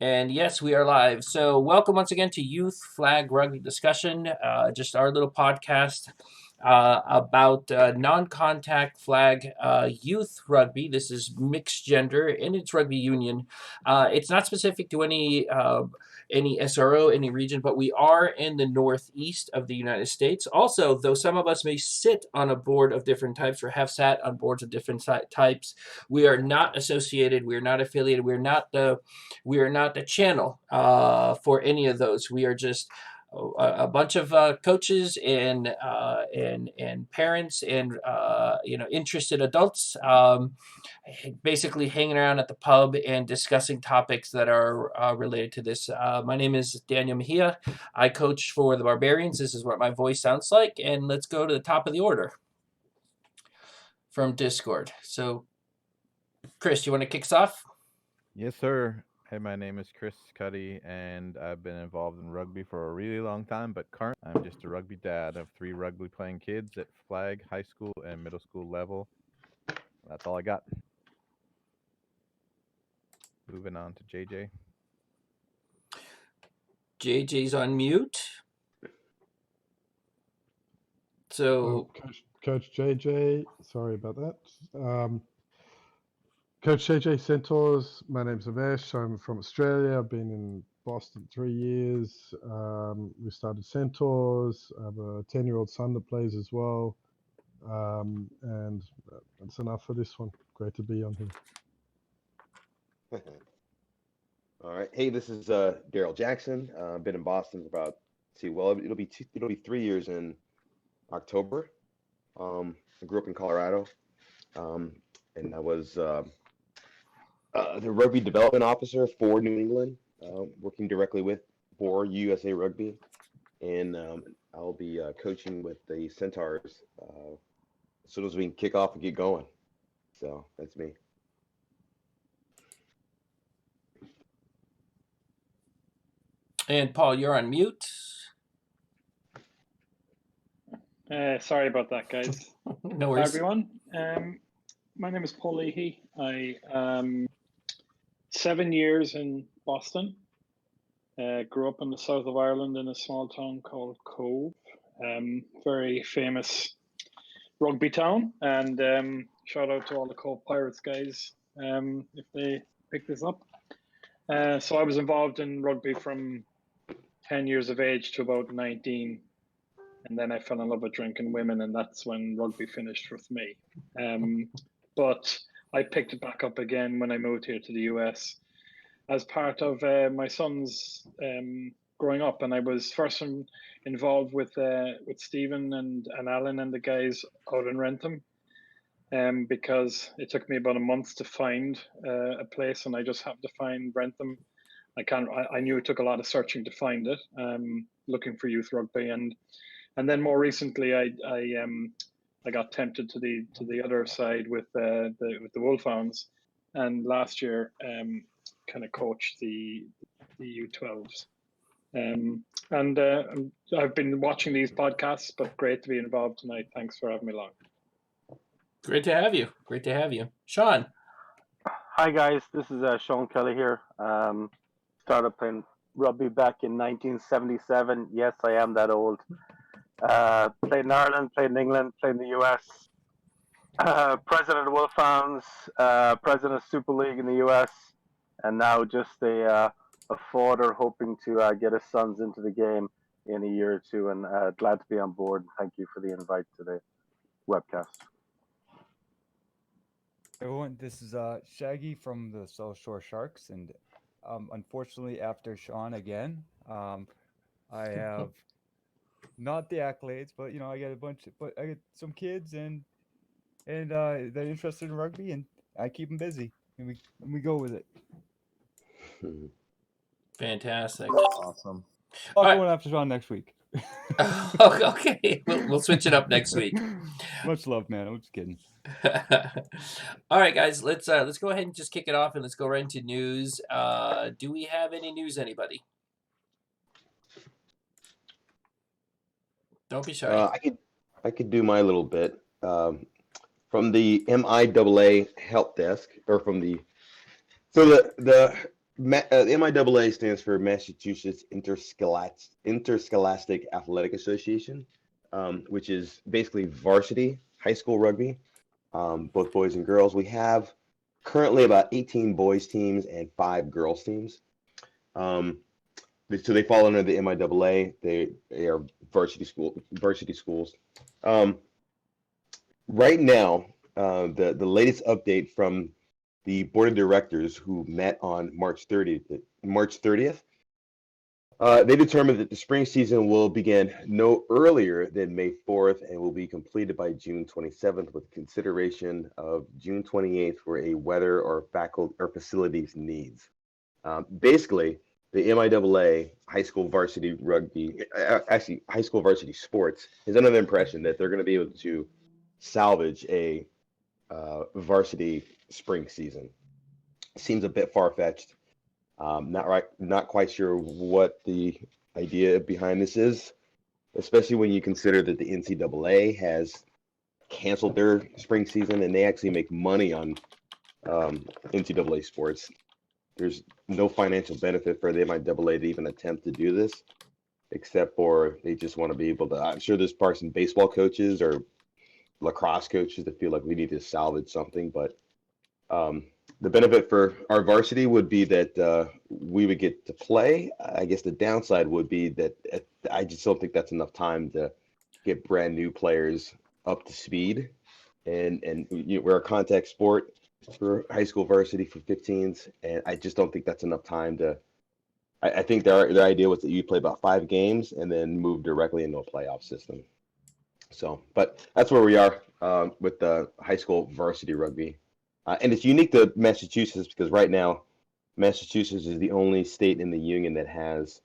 And yes, we are live. So, welcome once again to Youth Flag Rugby Discussion, just our little podcast about non contact flag youth rugby. This is mixed gender and it's rugby union. It's not specific to any SRO, any region, but we are in the northeast of the United States. Also, though some of us may sit on a board of different types or have sat on boards of different types, we are not associated, we are not affiliated, we are not the channel for any of those. We are just a bunch of coaches and parents and interested adults, basically hanging around at the pub and discussing topics that are related to this. My name is Daniel Mejia. I coach for the Barbarians. This is what my voice sounds like, and let's go to the top of the order from Discord. So, Chris, you want to kick us off? Yes, sir. Hey, my name is Chris Cuddy, and I've been involved in rugby for a really long time, but currently I'm just a rugby dad of 3 rugby playing kids at flag, high school, and middle school level. That's all I got. Moving on to JJ. JJ's on mute. So, Coach JJ, sorry about that. Coach JJ Centaurs, my name's Amesh. I'm from Australia. I've been in Boston 3 years. We started Centaurs. I have a 10-year-old son that plays as well. And that's enough for this one. Great to be on here. All right. Hey, this is Daryl Jackson. I've been in Boston for it'll be 3 years in October. I grew up in Colorado, and I was the rugby development officer for New England, working directly for USA Rugby, and I'll be coaching with the Centaurs as soon as we can kick off and get going. So that's me. and Paul, you're on mute. Sorry about that, guys. No Hi, worries. everyone. My name is Paul Leahy. I 7 years in Boston. Grew up in the south of Ireland in a small town called Cove. Very famous rugby town. And shout out to all the Cove Pirates guys if they pick this up. So I was involved in rugby from 10 years of age to about 19. And then I fell in love with drinking women, and that's when rugby finished with me. But I picked it back up again when I moved here to the US as part of my son's growing up. And I was first involved with Stephen and Alan and the guys out in Rentham, because it took me about a month to find a place, and I just happened to find Rentham. I knew it took a lot of searching to find it, looking for youth rugby, and then more recently, I got tempted to the other side with the Wolfhounds, and last year kind of coached the U12s. And I've been watching these podcasts, but great to be involved tonight. Thanks for having me along. Great to have you. Great to have you, Sean. Hi guys, this is Sean Kelly here. Started playing rugby back in 1977. Yes, I am that old. Played in Ireland, played in England, played in the US. President of Wolfhounds, president of Super League in the US, and now just a father hoping to get his sons into the game in a year or two. And glad to be on board. Thank you for the invite to the webcast. Everyone, this is Shaggy from the South Shore Sharks, and unfortunately, after Sean again, I have not the accolades, but I get I get some kids and they're interested in rugby, and I keep them busy, and we go with it. Fantastic. Awesome. I'll go after Sean next week. Okay, we'll switch it up next week. Much love, man. I'm just kidding. All right, guys, let's go ahead and just kick it off, and let's go right into news. Do we have any news, anybody? Don't be shy. I could do my little bit from the MIAA help desk, or from the The MIAA stands for Massachusetts Interscholastic Athletic Association, which is basically varsity high school rugby, both boys and girls. We have currently about 18 boys teams and 5 girls teams. So they fall under the MIAA. They are varsity schools. Right now, the latest update from the board of directors who met on March 30th, they determined that the spring season will begin no earlier than May 4th and will be completed by June 27th with consideration of June 28th for a weather or faculty or facilities needs. Basically, the MIAA high school varsity rugby, actually high school varsity sports, is under the impression that they're going to be able to salvage a varsity spring season. Seems a bit far-fetched. Not quite sure what the idea behind this is, especially when you consider that the NCAA has canceled their spring season and they actually make money on NCAA sports. There's no financial benefit for the MIAA to even attempt to do this, except for they just want to be able to. I'm sure there's probably some baseball coaches or lacrosse coaches that feel like we need to salvage something, but the benefit for our varsity would be that we would get to play. I guess the downside would be that I just don't think that's enough time to get brand new players up to speed. And we're a contact sport for high school varsity for 15s, and I just don't think that's enough time to. I think their idea was that you play about 5 games and then move directly into a playoff system. So, but that's where we are with the high school varsity rugby. And it's unique to Massachusetts because right now, Massachusetts is the only state in the union that has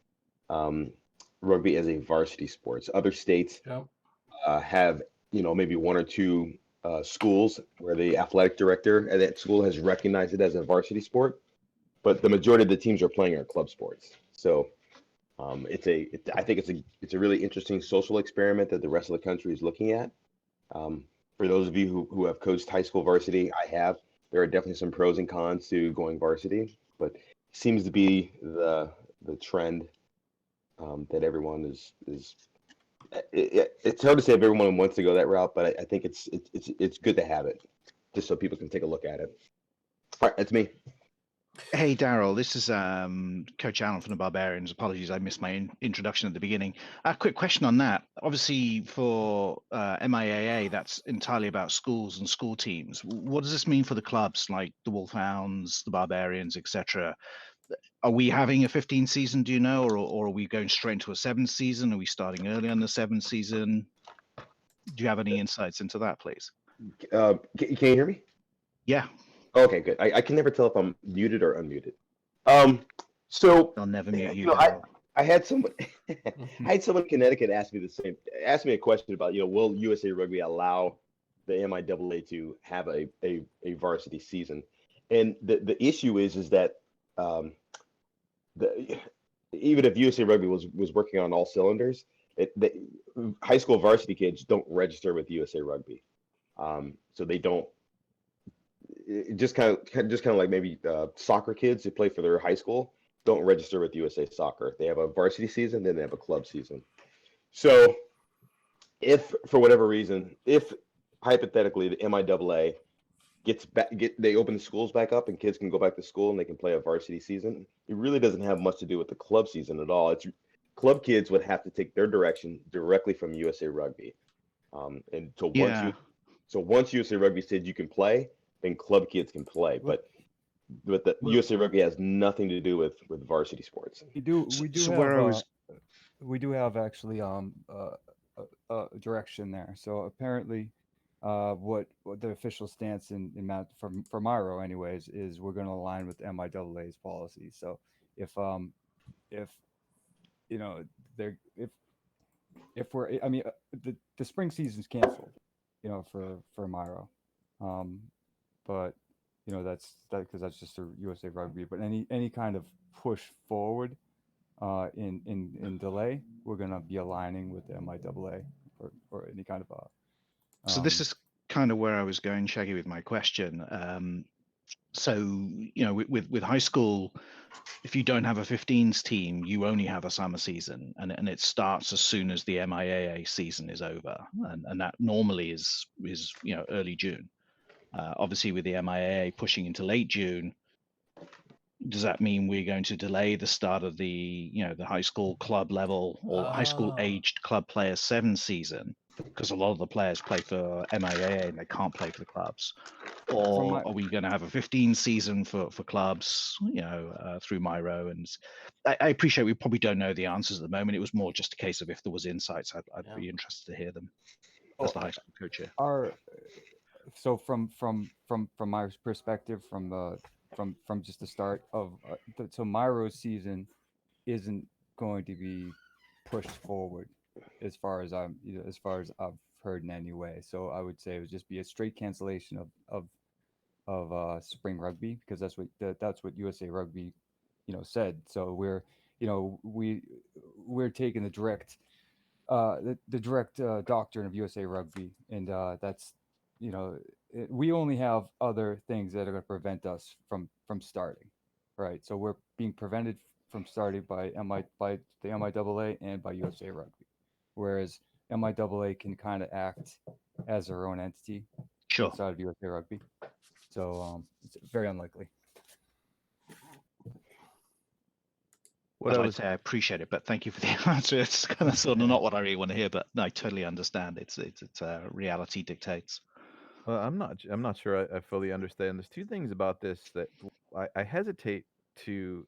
rugby as a varsity sport. Other states have, maybe 1 or 2 schools where the athletic director at that school has recognized it as a varsity sport, but the majority of the teams are playing are club sports. So I think it's a really interesting social experiment that the rest of the country is looking at. For those of you who have coached high school varsity, I have. There are definitely some pros and cons to going varsity, but it seems to be the trend that everyone is. It's hard to say if everyone wants to go that route, but I think it's good to have it, just so people can take a look at it. All right, that's me. Hey, Daryl, this is Coach Allen from the Barbarians. Apologies, I missed my introduction at the beginning. A quick question on that. Obviously, for MIAA, that's entirely about schools and school teams. What does this mean for the clubs like the Wolfhounds, the Barbarians, etc.? Are we having a 15 season, do you know, or are we going straight into a 7th season? Are we starting early on the 7th season? Do you have any insights into that, please? Can you hear me? Yeah. Okay, good. I can never tell if I'm muted or unmuted. So I'll never mute you. I had someone in Connecticut ask me a question about, will USA Rugby allow the MIAA to have a varsity season? And the issue is that even if USA Rugby was working on all cylinders, high school varsity kids don't register with USA Rugby, so they don't. Just kind of like maybe soccer kids who play for their high school don't register with USA Soccer. They have a varsity season, then they have a club season. So if for whatever reason, if hypothetically the MIAA they open the schools back up and kids can go back to school and they can play a varsity season, it really doesn't have much to do with the club season at all. It's club kids would have to take their direction directly from USA Rugby. And so once USA Rugby said you can play, then club kids can play. But the USA Rugby has nothing to do with varsity sports. We do have actually a direction there. So apparently, what the official stance for Miro anyways is we're going to align with MIAA's policy. So if the spring season's canceled, for Miro, but that's because that's just a USA Rugby. But any kind of push forward in delay, we're gonna be aligning with the MIAA or any kind of So this is kind of where I was going, Shaggy, with my question. So, with high school, if you don't have a 15s team, you only have a summer season, and it starts as soon as the MIAA season is over, and that normally is early June. Obviously, with the MIAA pushing into late June, does that mean we're going to delay the start of the high school club level or high school aged club player 7 season, because a lot of the players play for MIAA and they can't play for the clubs? Or are we going to have a 15 season for clubs, through Myro? And I appreciate we probably don't know the answers at the moment. It was more just a case of if there was insights, I'd be interested to hear them as the high school coach here. So from my perspective, from just the start of so Myro's season isn't going to be pushed forward as far as I've heard in any way. So I would say it would just be a straight cancellation of spring rugby, because that's what USA Rugby said. So we're taking the direct doctrine of USA Rugby, and that's we only have other things that are going to prevent us from starting, right? So we're being prevented from starting by the MIAA and by USA Rugby, whereas MIAA can kind of act as their own entity inside of USA Rugby. So it's very unlikely. I'd say I appreciate it, but thank you for the answer. It's kind of sort of not what I really want to hear, but no, I totally understand. It's reality dictates. Well, I'm not sure I fully understand. There's two things about this that I hesitate to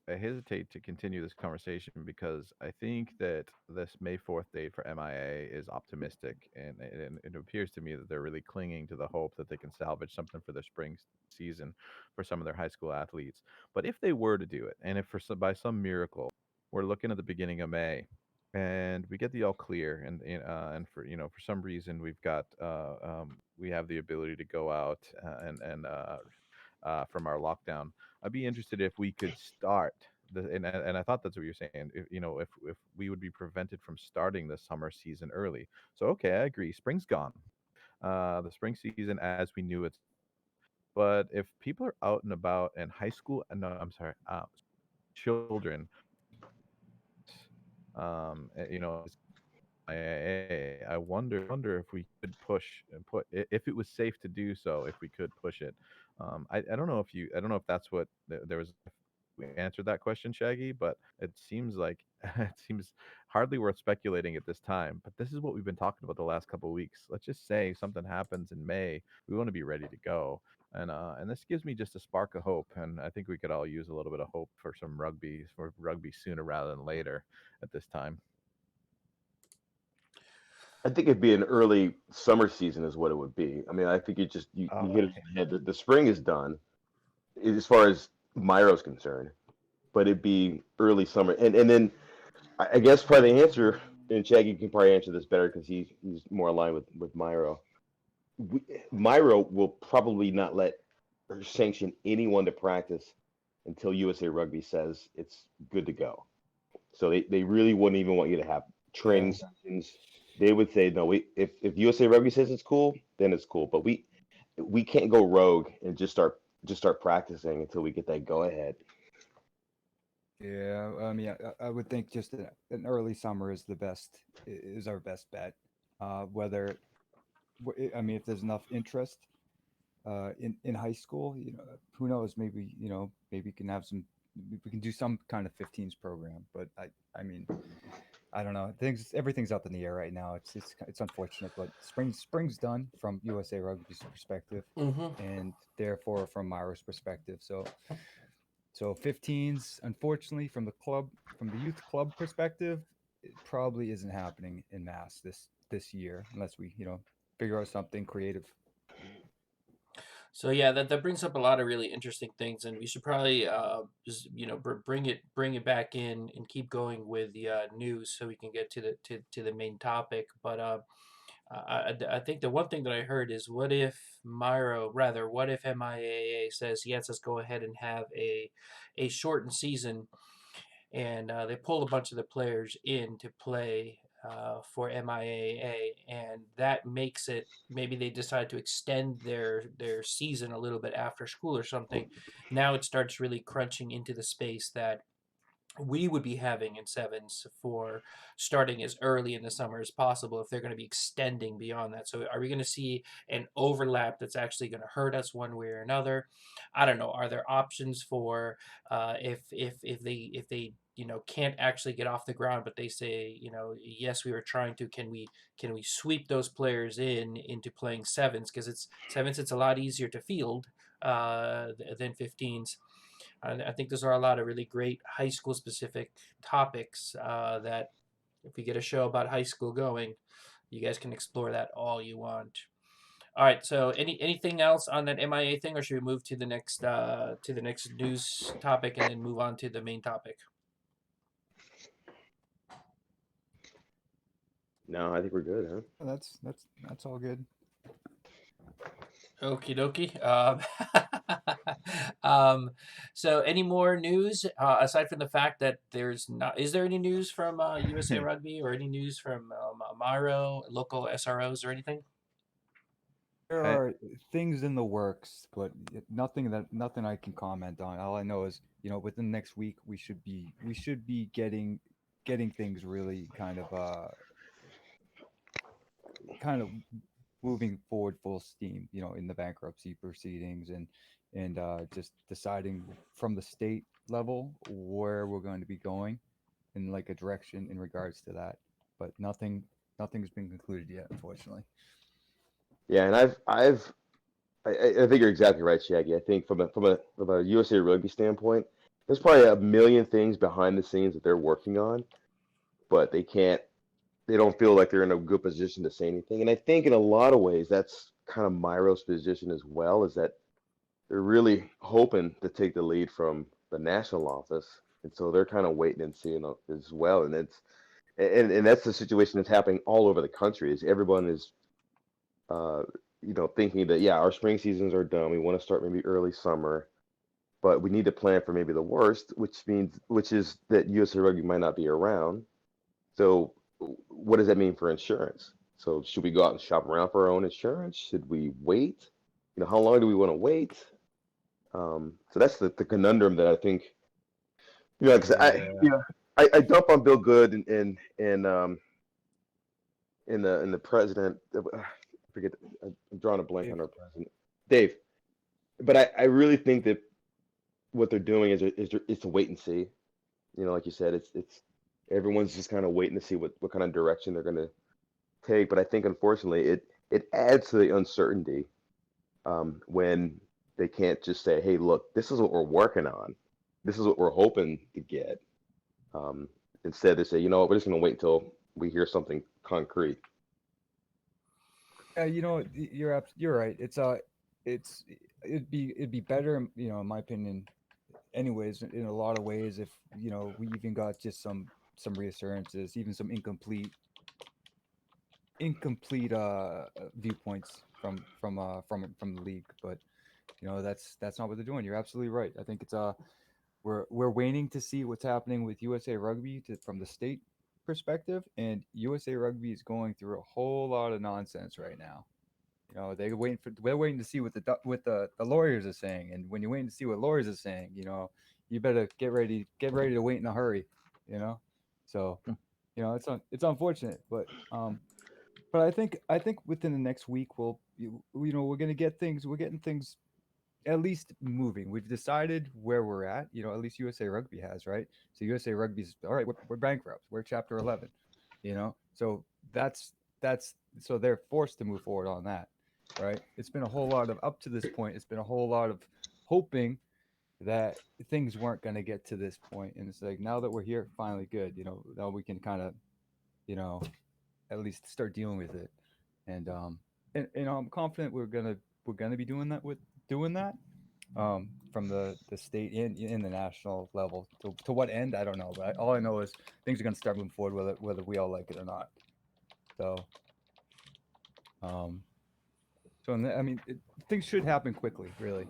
continue this conversation, because I think that this May 4th date for MIA is optimistic, and it appears to me that they're really clinging to the hope that they can salvage something for their spring season for some of their high school athletes. But if they were to do it, and if by some miracle we're looking at the beginning of May, and we get the all clear, and for some reason we have the ability to go out from our lockdown, I'd be interested if we could start and I thought that's what you're saying. If we would be prevented from starting the summer season early. So okay, I agree. Spring's gone. The spring season as we knew it. But if people are out and about and high school, no, I'm sorry, children, I wonder if we could push and if it was safe to do so, if we could push it. I don't know if that's what there was. We answered that question, Shaggy, but it seems like it seems hardly worth speculating at this time. But this is what we've been talking about the last couple of weeks. Let's just say something happens in May, we want to be ready to go, and this gives me just a spark of hope. And I think we could all use a little bit of hope for rugby sooner rather than later at this time. I think it'd be an early summer season is what it would be. I mean, I think you hit it on the head. The spring is done as far as Myro's concerned, but it'd be early summer. And then I guess probably the answer, and Shaggy can probably answer this better because he's more aligned with Myro. Myro will probably not let or sanction anyone to practice until USA Rugby says it's good to go. So they really wouldn't even want you to have training sessions. They would say no. If USA Rugby says it's cool, then it's cool. But we can't go rogue and just start practicing until we get that go ahead. Yeah, I mean, I would think just an early summer is our best bet. Whether I mean, if there's enough interest in high school, who knows? Maybe we can do some kind of 15s program. But I mean, I don't know. Everything's up in the air right now. It's unfortunate, but spring's done from USA Rugby's perspective, and therefore from Myro's perspective. So 15s, unfortunately, from the youth club perspective, it probably isn't happening in mass this year unless we figure out something creative. So yeah, that brings up a lot of really interesting things, and we should probably just bring it back in and keep going with the news so we can get to the main topic. But I think the one thing that I heard is what if MIAA says yes, let's go ahead and have a shortened season, and they pull a bunch of the players in to play for MIAA, and that makes it, maybe they decide to extend their season a little bit after school or something. Now it starts really crunching into the space that we would be having in sevens for starting as early in the summer as possible if they're going to be extending beyond that. So are we going to see an overlap that's actually going to hurt us one way or another? I don't know. Are there options for if they can't actually get off the ground, but they say, yes, we were trying to, can we sweep those players into playing sevens, because it's a lot easier to field than 15s. I think those are a lot of really great high school specific topics that if we get a show about high school going, you guys can explore that all you want. All right. So anything else on that MIA thing, or should we move to the next news topic and then move on to the main topic? No, I think we're good, huh? That's all good. Okie dokie. So any more news aside from the fact that is there any news from USA Rugby or any news from Amaro, local SROs or anything? There are things in the works, but nothing I can comment on. All I know is, within the next week we should be getting things really kind of moving forward full steam, in the bankruptcy proceedings and just deciding from the state level where we're going to be going in like a direction in regards to that. But nothing's been concluded yet, unfortunately. Yeah, and I think you're exactly right, Shaggy. I think from a USA Rugby standpoint, there's probably a million things behind the scenes that they're working on, but they don't feel like they're in a good position to say anything. And I think in a lot of ways that's kind of Myro's position as well, is that they're really hoping to take the lead from the national office, and so they're kind of waiting and seeing as well. And that's the situation that's happening all over the country. Is everyone is uh, thinking that, yeah, our spring seasons are done. We want to start maybe early summer, but we need to plan for maybe the worst, which is that USA Rugby might not be around. So what does that mean for insurance? So should we go out and shop around for our own insurance? Should we wait? How long do we want to wait? So that's the conundrum that I think, 'cause I dump on Bill Good and the president. I forget. I'm drawing a blank Dave. on our president, Dave. But I really think that what they're doing is to wait and see. Like you said, it's everyone's just kind of waiting to see what kind of direction they're going to take. But I think unfortunately it adds to the uncertainty when they can't just say, hey, look, this is what we're working on. This is what we're hoping to get. Instead, they say, you know what, we're just going to wait until we hear something concrete. You're right. It'd be better, in my opinion, anyways, in a lot of ways, if we even got just some reassurances, even some incomplete viewpoints from the league. But that's not what they're doing. You're absolutely right. I think it's we're waiting to see what's happening with USA Rugby from the state perspective, and USA Rugby is going through a whole lot of nonsense right now. We're waiting to see what the lawyers are saying, and when you're waiting to see what lawyers are saying, you better get ready to wait in a hurry. So it's unfortunate, but I think within the next week we're getting things at least moving. We've decided where we're at. At least USA Rugby has, right? So USA Rugby's all right. We're bankrupt. We're Chapter 11. So that's so they're forced to move forward on that, right? It's been a whole lot of up to this point. It's been a whole lot of hoping that things weren't going to get to this point, and it's like now that we're here, finally, good. Now we can kind of, at least start dealing with it, and I'm confident we're gonna be doing that from the state in the national level. To what end, I don't know, but all I know is things are gonna start moving forward, whether we all like it or not. So, things should happen quickly. Really,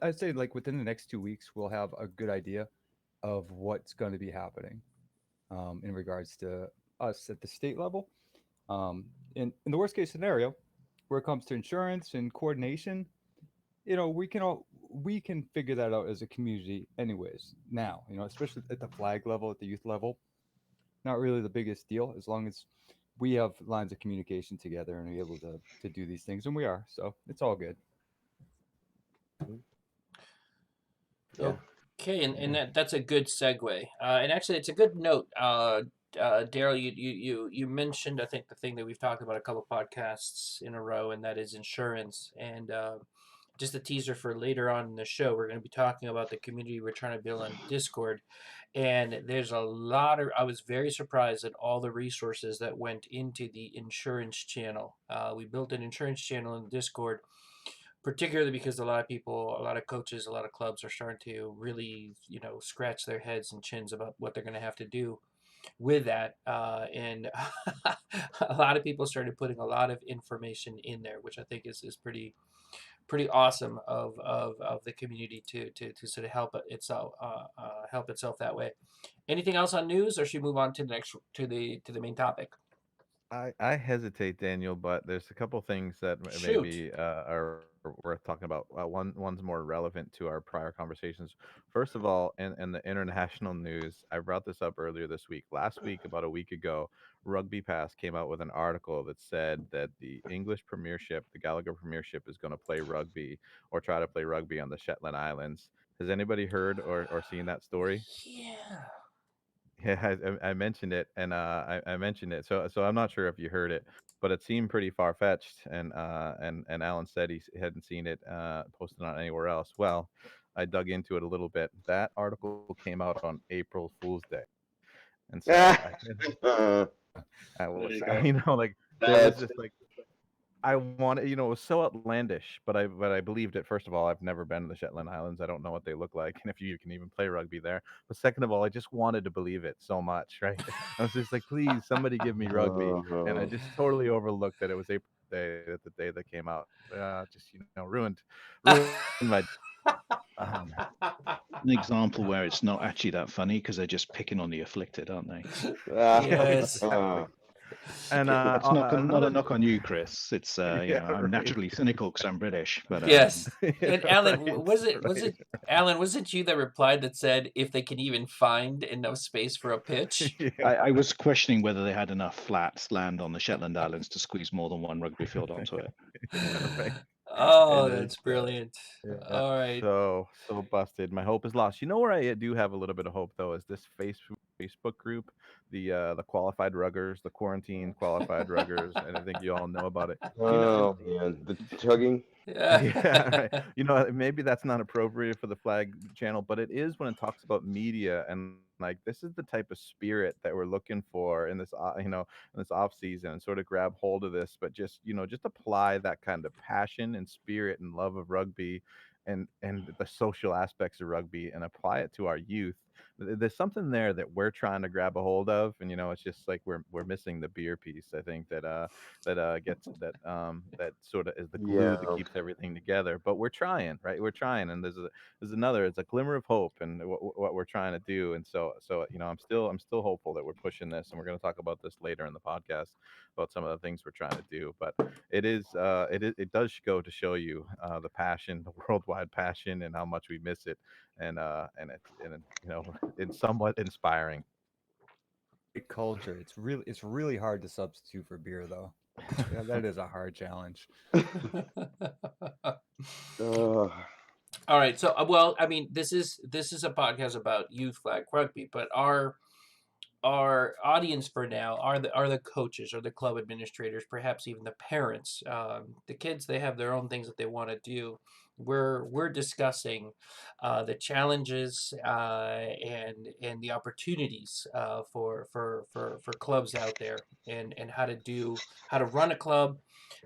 I'd say like within the next 2 weeks, we'll have a good idea of what's going to be happening in regards to us at the state level. In the worst case scenario, where it comes to insurance and coordination, we can figure that out as a community anyways now, especially at the flag level, at the youth level. Not really the biggest deal as long as we have lines of communication together and are able to do these things, and we are, so it's all good. Yeah. Okay, and that's a good segue. And actually, it's a good note. Daryl, you mentioned, I think, the thing that we've talked about a couple podcasts in a row, and that is insurance. And just a teaser for later on in the show, we're going to be talking about the community we're trying to build on Discord. And there's a lot of, I was very surprised at all the resources that went into the insurance channel. We built an insurance channel in Discord, particularly because a lot of people, a lot of coaches, a lot of clubs are starting to really, scratch their heads and chins about what they're going to have to do with that. And a lot of people started putting a lot of information in there, which I think is pretty awesome of the community to sort of help itself that way. Anything else on news, or should we move on to the next to the main topic? I hesitate, Daniel, but there's a couple things that Shoot. maybe are worth talking about. One's more relevant to our prior conversations. First of all, in the international news, I brought this up earlier this week. Last week, about a week ago, Rugby Pass came out with an article that said that the English Premiership, the Gallagher Premiership, is going to play rugby or try to play rugby on the Shetland Islands. Has anybody heard or seen that story? Yeah. Yeah, I mentioned it, and I mentioned it. So I'm not sure if you heard it, but it seemed pretty far fetched. And Alan said he hadn't seen it posted on anywhere else. Well, I dug into it a little bit. That article came out on April Fool's Day, and so I There was, you go. like there was That's just like I wanted, it was so outlandish, but I believed it. First of all, I've never been to the Shetland Islands. I don't know what they look like, and if you can even play rugby there. But second of all, I just wanted to believe it so much, right? I was just like, please, somebody give me rugby, and I just totally overlooked that it was April Day, the day that came out. Just ruined my. Um, An example where it's not actually that funny because they're just picking on the afflicted, aren't they? Yes. exactly. And That's not not a another. knock on you, Chris. It's Yeah, I'm right. naturally cynical because I'm British, but Yes. Yeah, And Alan, right, was it right. Alan, was it you that replied that said if they can even find enough space for a pitch? Yeah, I was questioning whether they had enough flats land on the Shetland Islands to squeeze more than one rugby field onto it. yeah, right. Oh, It is. that's brilliant. Yeah, All right. so busted. My hope is lost. You know where I do have a little bit of hope though is this Facebook group, the qualified ruggers, the quarantine qualified ruggers, and I think you all know about it. You know, oh man, the tugging. yeah, right. Maybe that's not appropriate for the flag channel, but it is when it talks about media and like this is the type of spirit that we're looking for in this, in this off season and sort of grab hold of this, but just apply that kind of passion and spirit and love of rugby and the social aspects of rugby and apply it to our youth. There's something there that we're trying to grab a hold of, and it's just like we're missing the beer piece. I think that gets that sort of is the glue that Yeah, keeps everything together. But we're trying, right? We're trying, and it's a glimmer of hope and what we're trying to do. And so I'm still hopeful that we're pushing this, and we're going to talk about this later in the podcast about some of the things we're trying to do. But it does go to show you the passion, the worldwide passion, and how much we miss it, it's somewhat inspiring. Great culture. It's really hard to substitute for beer, though. Yeah, that is a hard challenge. uh, All right. So, well, I mean, this is a podcast about youth flag rugby, but our audience for now are the coaches or the club administrators, perhaps even the parents. The kids, they have their own things that they want to do. We're discussing the challenges and the opportunities for clubs out there, and how to run a club,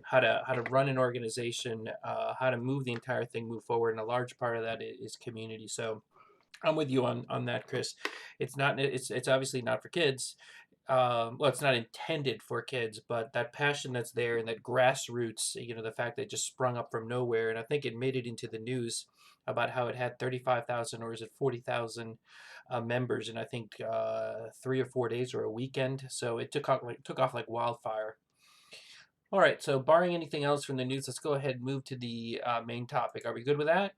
how to run an organization, how to move the entire thing move forward, and a large part of that is community. So I'm with you on that, Chris. It's obviously not for kids. Well, it's not intended for kids, but that passion that's there and that grassroots, the fact that it just sprung up from nowhere, and I think it made it into the news about how it had 35,000 or is it 40,000 members in I think 3 or 4 days or a weekend. So it took off like wildfire. All right, so barring anything else from the news, let's go ahead and move to the main topic. Are we good with that?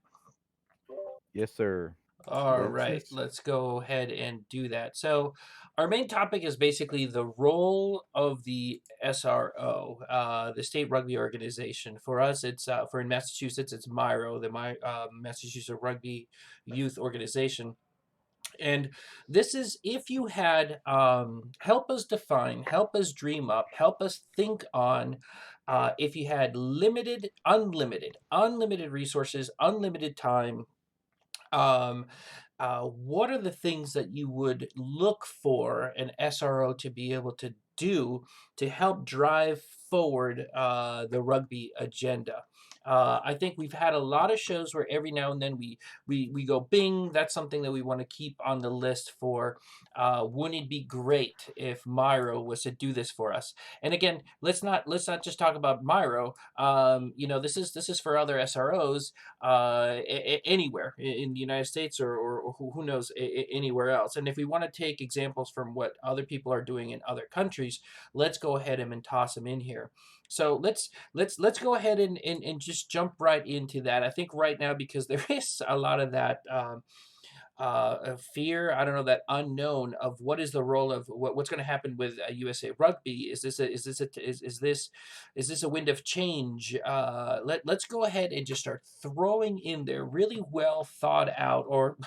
Yes, sir. All Yes, right, yes. let's go ahead and do that. So, our main topic is basically the role of the SRO, the State Rugby Organization. For us, it's for in Massachusetts, it's MIRO, the Massachusetts Rugby Youth Organization. And this is if you had help us define, help us dream up, help us think on if you had unlimited resources, unlimited time, um, what are the things that you would look for an SRO to be able to do to help drive forward the rugby agenda? I think we've had a lot of shows where every now and then we go bing. That's something that we want to keep on the list for. Wouldn't it be great if Myro was to do this for us? And again, let's not just talk about Myro. This is for other SROs anywhere in the United States or who knows anywhere else. And if we want to take examples from what other people are doing in other countries, let's go ahead and toss them in here. So let's go ahead and just jump right into that. I think right now because there is a lot of that. Fear, I don't know, that unknown of what is the role of what's going to happen with USA Rugby. Is this a wind of change? Let's go ahead and just start throwing in there really well thought out, or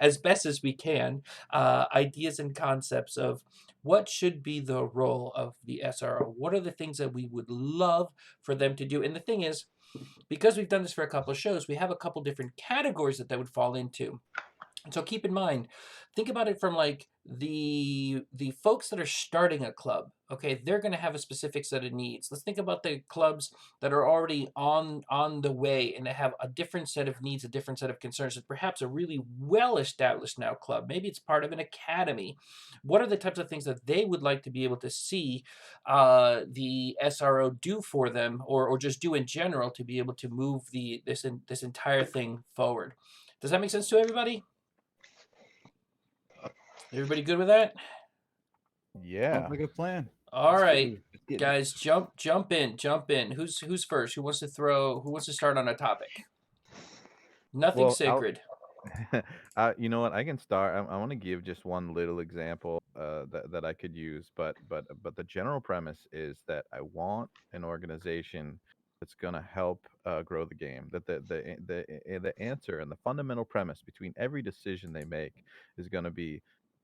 as best as we can, ideas and concepts of what should be the role of the SRO. What are the things that we would love for them to do? And the thing is, because we've done this for a couple of shows, we have a couple different categories that would fall into. And so keep in mind, think about it from like the folks that are starting a club. Okay, they're going to have a specific set of needs. Let's think about the clubs that are already on the way and they have a different set of needs, a different set of concerns. And perhaps a really well established now club. Maybe it's part of an academy. What are the types of things that they would like to be able to see the SRO do for them, or just do in general to be able to move this entire thing forward? Does that make sense to everybody? Everybody good with that? Yeah. Sounds like a plan. All Let's get right, it. Let's get it. guys, jump in. Who's first? Who wants to start on a topic? Nothing Well, sacred. you know what? I can start. I want to give just one little example that I could use, but the general premise is that I want an organization that's going to help grow the game. That the answer and the fundamental premise between every decision they make is going to be,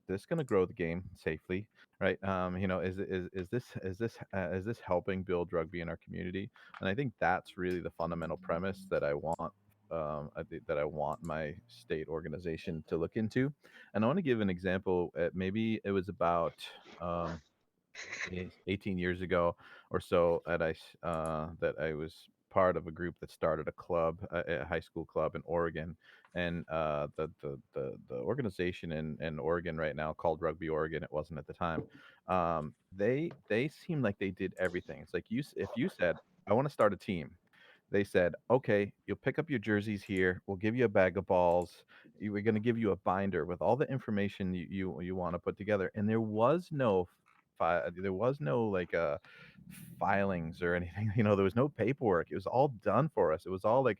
this going to grow the game safely, right? Is this helping build rugby in our community? And I think that's really the fundamental premise that I want that I want my state organization to look into. And I want to give an example. Maybe it was about 18 years ago or so that I was part of a group that started a club, a high school club in Oregon, and the organization in Oregon right now, called Rugby Oregon, it wasn't at the time. They seemed like they did everything. It's like, if you said, I want to start a team, they said, okay, you'll pick up your jerseys here. We'll give you a bag of balls. We're going to give you a binder with all the information you want to put together. And there was no like filings or anything. There was no paperwork. It was all done for us. It was all like,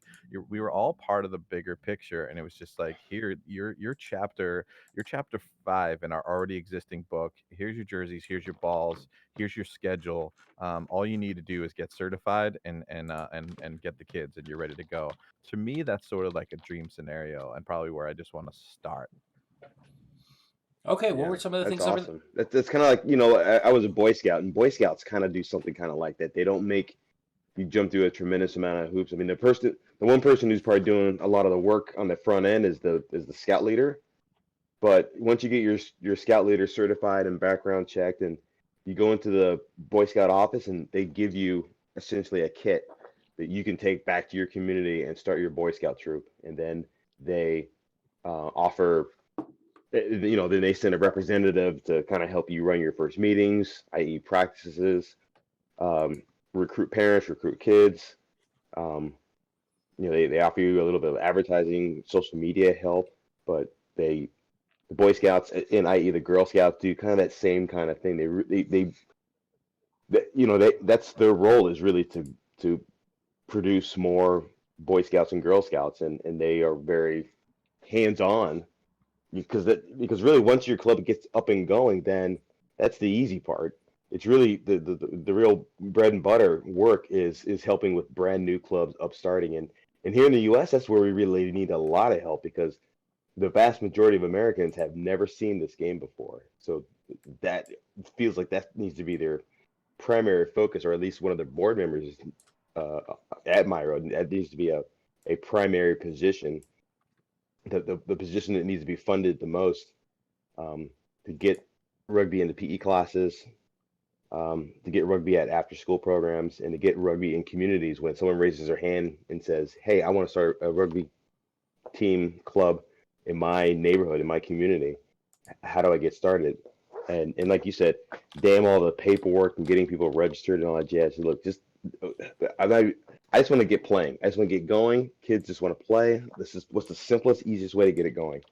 we were all part of the bigger picture. And it was just like, here, your chapter 5 in our already existing book. Here's your jerseys. Here's your balls. Here's your schedule. All you need to do is get certified and get the kids, and you're ready to go. To me, that's sort of like a dream scenario, and probably where I just want to start. Okay, what Yeah, were some of the that's things? awesome. That's kind of like, I was a Boy Scout, and Boy Scouts kind of do something kind of like that. They don't make you jump through a tremendous amount of hoops. I mean, the one person who's probably doing a lot of the work on the front end is the scout leader. But once you get your scout leader certified and background checked, and you go into the Boy Scout office, and they give you essentially a kit that you can take back to your community and start your Boy Scout troop. And then they offer, then they send a representative to kind of help you run your first meetings, i.e. practices, recruit parents, recruit kids. they offer you a little bit of advertising, social media help, but the Boy Scouts and i.e. the Girl Scouts do kind of that same kind of thing. That's their role, is really to produce more Boy Scouts and Girl Scouts, and they are very hands on, because really once your club gets up and going, then that's the easy part. It's really the real bread and butter work is helping with brand new clubs upstarting, and here in the U.S. that's where we really need a lot of help, because the vast majority of Americans have never seen this game before. So that feels like that needs to be their primary focus, or at least one of the board members uh, at Myro. That needs to be a primary position, the position that needs to be funded the most, to get rugby into PE classes, to get rugby at after school programs, and to get rugby in communities. When someone raises their hand and says, "Hey, I want to start a rugby team club in my neighborhood, in my community, how do I get started?" And like you said, damn all the paperwork and getting people registered and all that jazz. Look, just I just want to get playing. I just want to get going. Kids just want to play. This is what's the simplest, easiest way to get it going.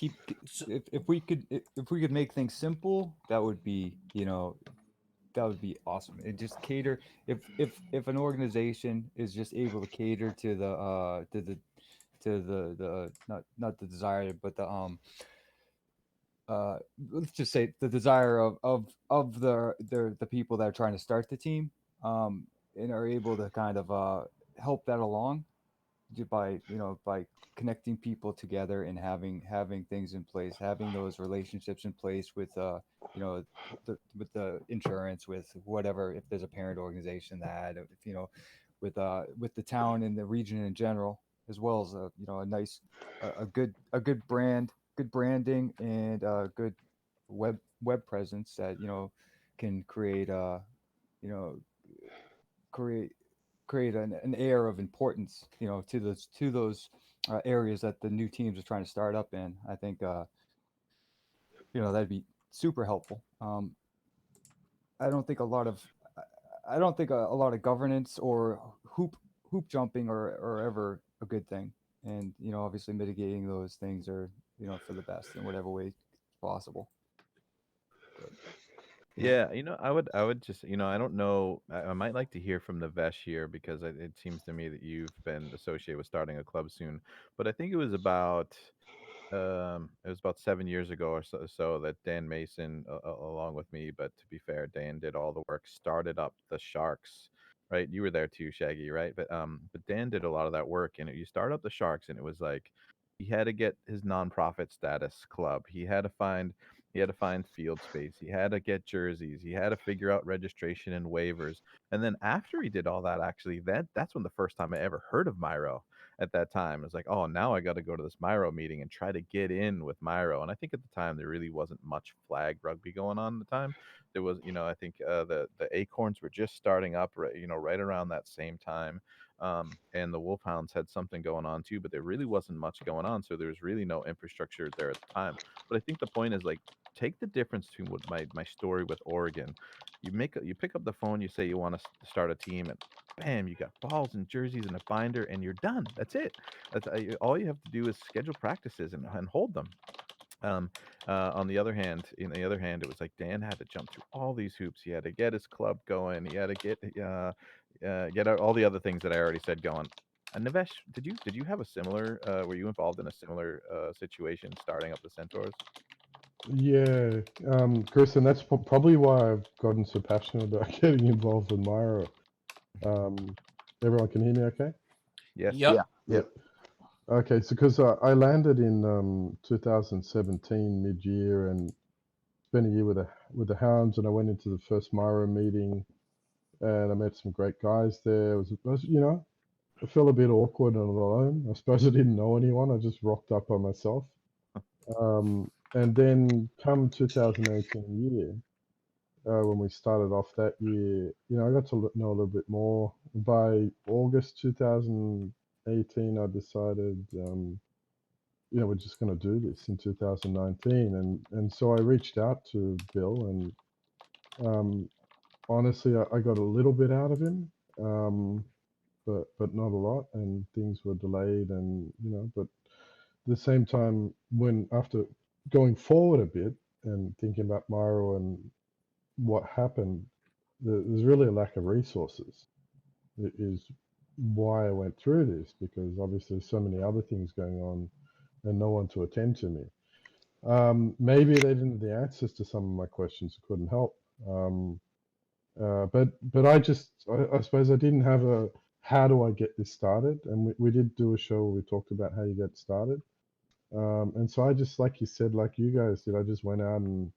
If we could make things simple, that would be that would be awesome. And just cater, if an organization is just able to cater to the not the desire, but let's just say the desire of the people that are trying to start the team, and are able to kind of help that along by by connecting people together and having things in place, having those relationships in place with with the insurance, with whatever, if there's a parent organization, that if with the town and the region in general, as well as a nice a good good branding, and a good web presence that can create you know create an air of importance, to those areas that the new teams are trying to start up in. I think that'd be super helpful. I don't think a lot of I don't think a lot of governance or hoop jumping are ever a good thing, and obviously mitigating those things are for the best in whatever way possible. Yeah, I would just, I don't know. I might like to hear from the Vesh here, because it seems to me that you've been associated with starting a club soon. But I think it was about 7 years ago or so that Dan Mason, along with me, but to be fair, Dan did all the work, started up the Sharks, right? You were there too, Shaggy, right? But Dan did a lot of that work, and you start up the Sharks, and it was like he had to get his nonprofit status club. He had to find field space. He had to get jerseys. He had to figure out registration and waivers. And then after he did all that, actually, that's when the first time I ever heard of Myro at that time. It was like, oh, now I got to go to this Myro meeting and try to get in with Myro. And I think at the time there really wasn't much flag rugby going on at the time. There was, I think the Acorns were just starting up, right, right around that same time. And the Wolfhounds had something going on too, but there really wasn't much going on. So there was really no infrastructure there at the time. But I think the point is, like, take the difference between what my story with Oregon. You pick up the phone, you say you want to start a team, and bam, you got balls and jerseys and a binder, and you're done. That's it. All you have to do is schedule practices and hold them. Um, on the other hand, it was like Dan had to jump through all these hoops. He had to get his club going. He had to get out all the other things that I already said going. And Navesh, did you have a similar? Were you involved in a similar situation starting up the Centaurs? Yeah, Chris, and that's probably why I've gotten so passionate about getting involved with Myra. Everyone can hear me okay? Yes. Yep. Yep. Okay, so because I landed in 2017 mid-year and spent a year with the Hounds, and I went into the first Myra meeting, and I met some great guys there. It was I felt a bit awkward and alone. I suppose I didn't know anyone. I just rocked up by myself. And then come 2018 year, when we started off that year, I got to know a little bit more. By August 2018, I decided, we're just going to do this in 2019. And so I reached out to Bill, and honestly, I got a little bit out of him. but not a lot, and things were delayed, and but at the same time, when after going forward a bit and thinking about Myro and what happened, there's really a lack of resources. It is why I went through this, because obviously there's so many other things going on and no one to attend to me. Maybe they didn't have the answers to some of my questions, couldn't help. But I suppose I didn't have a how do I get this started, and we did do a show where we talked about how you get started. And so I just, like you said, like you guys did, I just went out and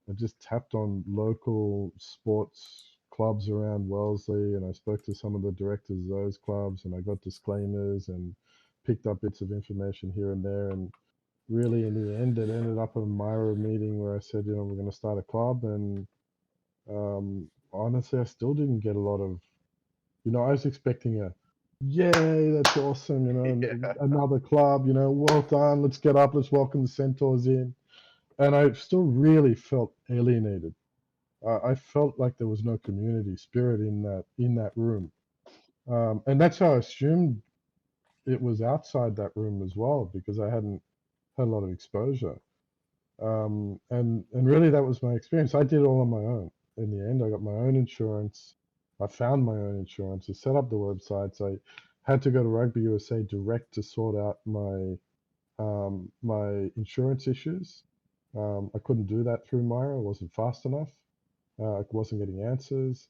I just tapped on local sports clubs around Wellesley, and I spoke to some of the directors of those clubs, and I got disclaimers and picked up bits of information here and there. And really, in the end, it ended up at a Myra meeting where I said, we're going to start a club. And honestly, I still didn't get a lot of, I was expecting a, yay, that's awesome, Yeah. another club, well done, let's get up, let's welcome the Centaurs in. And I still really felt alienated. I felt like there was no community spirit in that room, and that's how I assumed it was outside that room as well, because I hadn't had a lot of exposure. And really, that was my experience. I did it all on my own. In the end, I got my own insurance. I found my own insurance. I set up the websites. I had to go to Rugby USA Direct to sort out my insurance issues. I couldn't do that through Myra. I wasn't fast enough. I wasn't getting answers.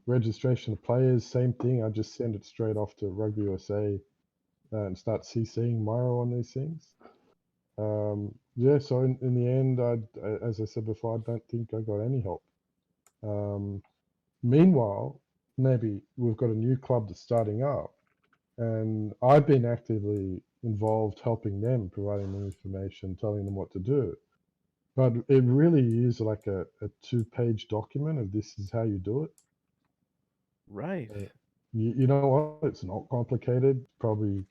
Registration of players, same thing. I just send it straight off to Rugby USA and start CCing Myra on these things. Yeah, so in the end, as I said before, I don't think I got any help. Meanwhile, maybe we've got a new club that's starting up, and I've been actively involved helping them, providing them information, telling them what to do. But it really is like a 2-page document of this is how you do it. Right. You know what? It's not complicated. Probably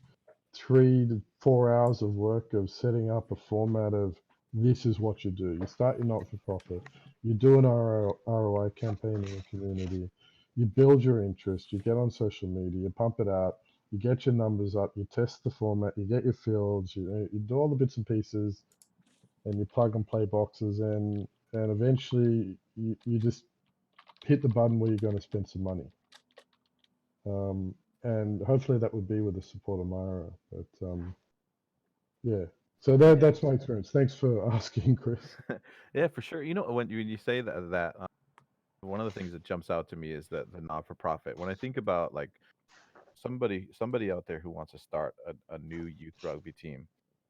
3 to 4 hours of work of setting up a format of this is what you do. You start your not-for-profit. You do an ROI campaign in the community. You build your interest. You get on social media. You pump it out. You get your numbers up. You test the format. You get your fields. You do all the bits and pieces, and you plug and play boxes, and eventually you just hit the button where you're going to spend some money. And hopefully that would be with the support of Myra. But yeah, so that's my experience. Thanks for asking, Chris. Yeah, for sure. When you say that one of the things that jumps out to me is that the not-for-profit. When I think about like somebody out there who wants to start a new youth rugby team,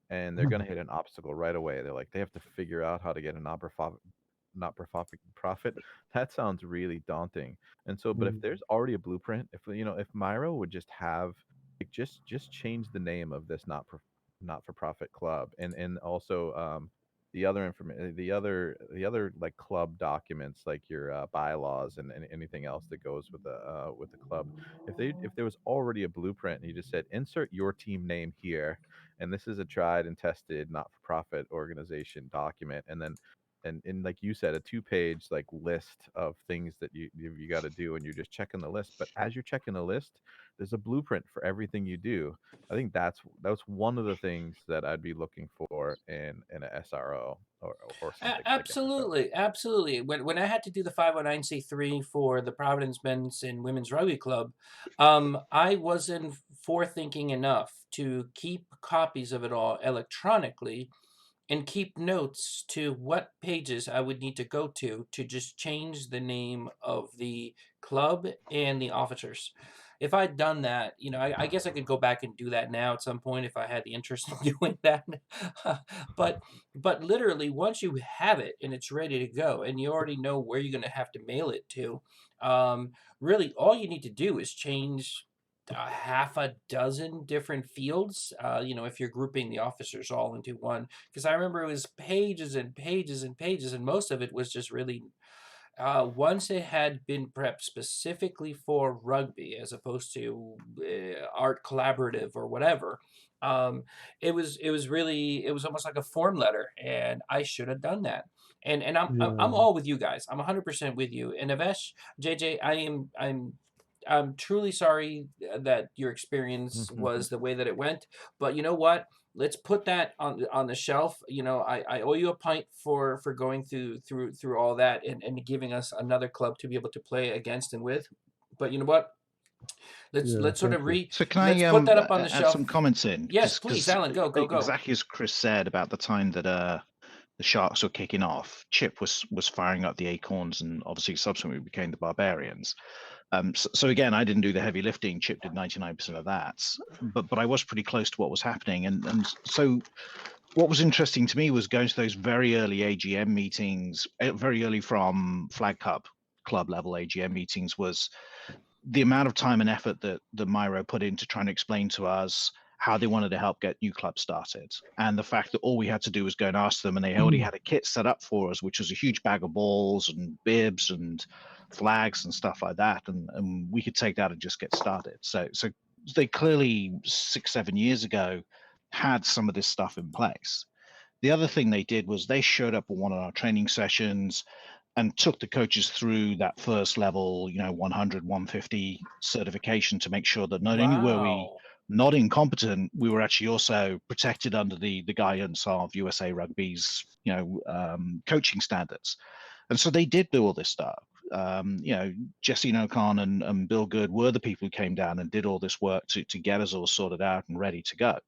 and they're going to hit an obstacle right away. They have to figure out how to get a not-for-profit. That sounds really daunting. And so, but if there's already a blueprint, if Myro would just have like just change the name of this not-for-profit club, and also the other information, the other like club documents, like your bylaws and anything else that goes with the club. If there was already a blueprint and you just said insert your team name here, and this is a tried and tested not-for-profit organization document, and then and like you said, a 2-page like list of things that you got to do, and you're just checking the list. But as you're checking the list, there's a blueprint for everything you do. I think that's one of the things that I'd be looking for in a SRO or something like NFL. Absolutely. When I had to do the 509c3 for the Providence Men's and Women's Rugby Club, I wasn't forethinking enough to keep copies of it all electronically and keep notes to what pages I would need to go to just change the name of the club and the officers. If I'd done that, I guess I could go back and do that now at some point if I had the interest in doing that. but but literally, once you have it and it's ready to go, and you already know where you're going to have to mail it to, really all you need to do is change half a dozen different fields, if you're grouping the officers all into one. Because I remember it was pages and pages and pages, and most of it was just really, once it had been prepped specifically for rugby as opposed to art collaborative or whatever, it was almost like a form letter, and I should have done that. And I'm Yeah. all with you guys. I'm 100% with you. And Avesh, JJ, I'm I'm truly sorry that your experience was the way that it went. But you know what? Let's put that on the shelf. You know, I owe you a pint for going through all that and giving us another club to be able to play against and with. But you know what? Let's sort of thank you. So can let's I put that up on the add shelf. some comments in? Yes, please, Alan, go. Exactly as Chris said about the time that the Sharks were kicking off, Chip was firing up the Acorns, and obviously subsequently became the Barbarians. So again, I didn't do the heavy lifting. Chip did 99% of that, but I was pretty close to what was happening, and so what was interesting to me was going to those very early AGM meetings, very early from Flag Cup club level AGM meetings, was the amount of time and effort that Miro put into trying to explain to us how they wanted to help get new clubs started, and the fact that all we had to do was go and ask them, and they already had a kit set up for us, which was a huge bag of balls and bibs and flags and stuff like that, and we could take that and just get started. So they clearly 6-7 years ago had some of this stuff in place. The other thing they did was they showed up at one of our training sessions and took the coaches through that first level, 100, 150 certification to make sure that not only were we not incompetent, we were actually also protected under the guidance of USA Rugby's, coaching standards. And so they did do all this stuff. Jesse Nocon and Bill Good were the people who came down and did all this work to get us all sorted out and ready to go.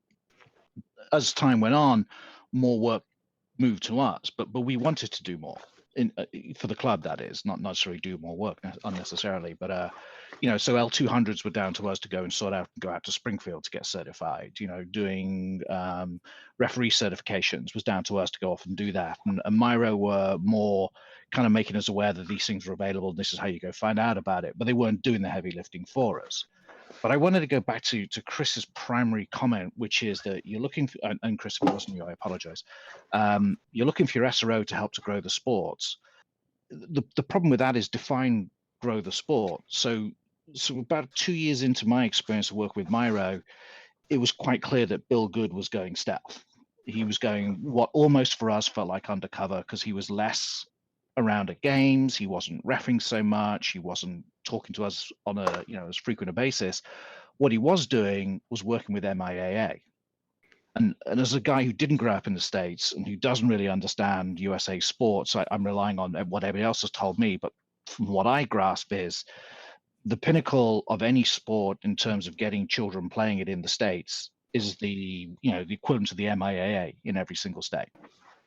As time went on, more work moved to us, but we wanted to do more. For the club, that is, not necessarily do more work unnecessarily, but so L200s were down to us to go and sort out and go out to Springfield to get certified. Doing referee certifications was down to us to go off and do that. And Miro were more kind of making us aware that these things were available and this is how you go find out about it, but they weren't doing the heavy lifting for us. But I wanted to go back to Chris's primary comment, which is that you're looking for, and Chris, if it wasn't you, I apologize. You're looking for your SRO to help to grow the sports. The problem with that is define grow the sport. So about 2 years into my experience of work with Miro, it was quite clear that Bill Good was going stealth. He was going what almost for us felt like undercover, because he was less around at games, he wasn't reffing so much, he wasn't talking to us on a as frequent a basis. What he was doing was working with MIAA. And as a guy who didn't grow up in the States and who doesn't really understand USA sports, I'm relying on what everybody else has told me. But from what I grasp is the pinnacle of any sport in terms of getting children playing it in the States is the equivalent to the MIAA in every single state.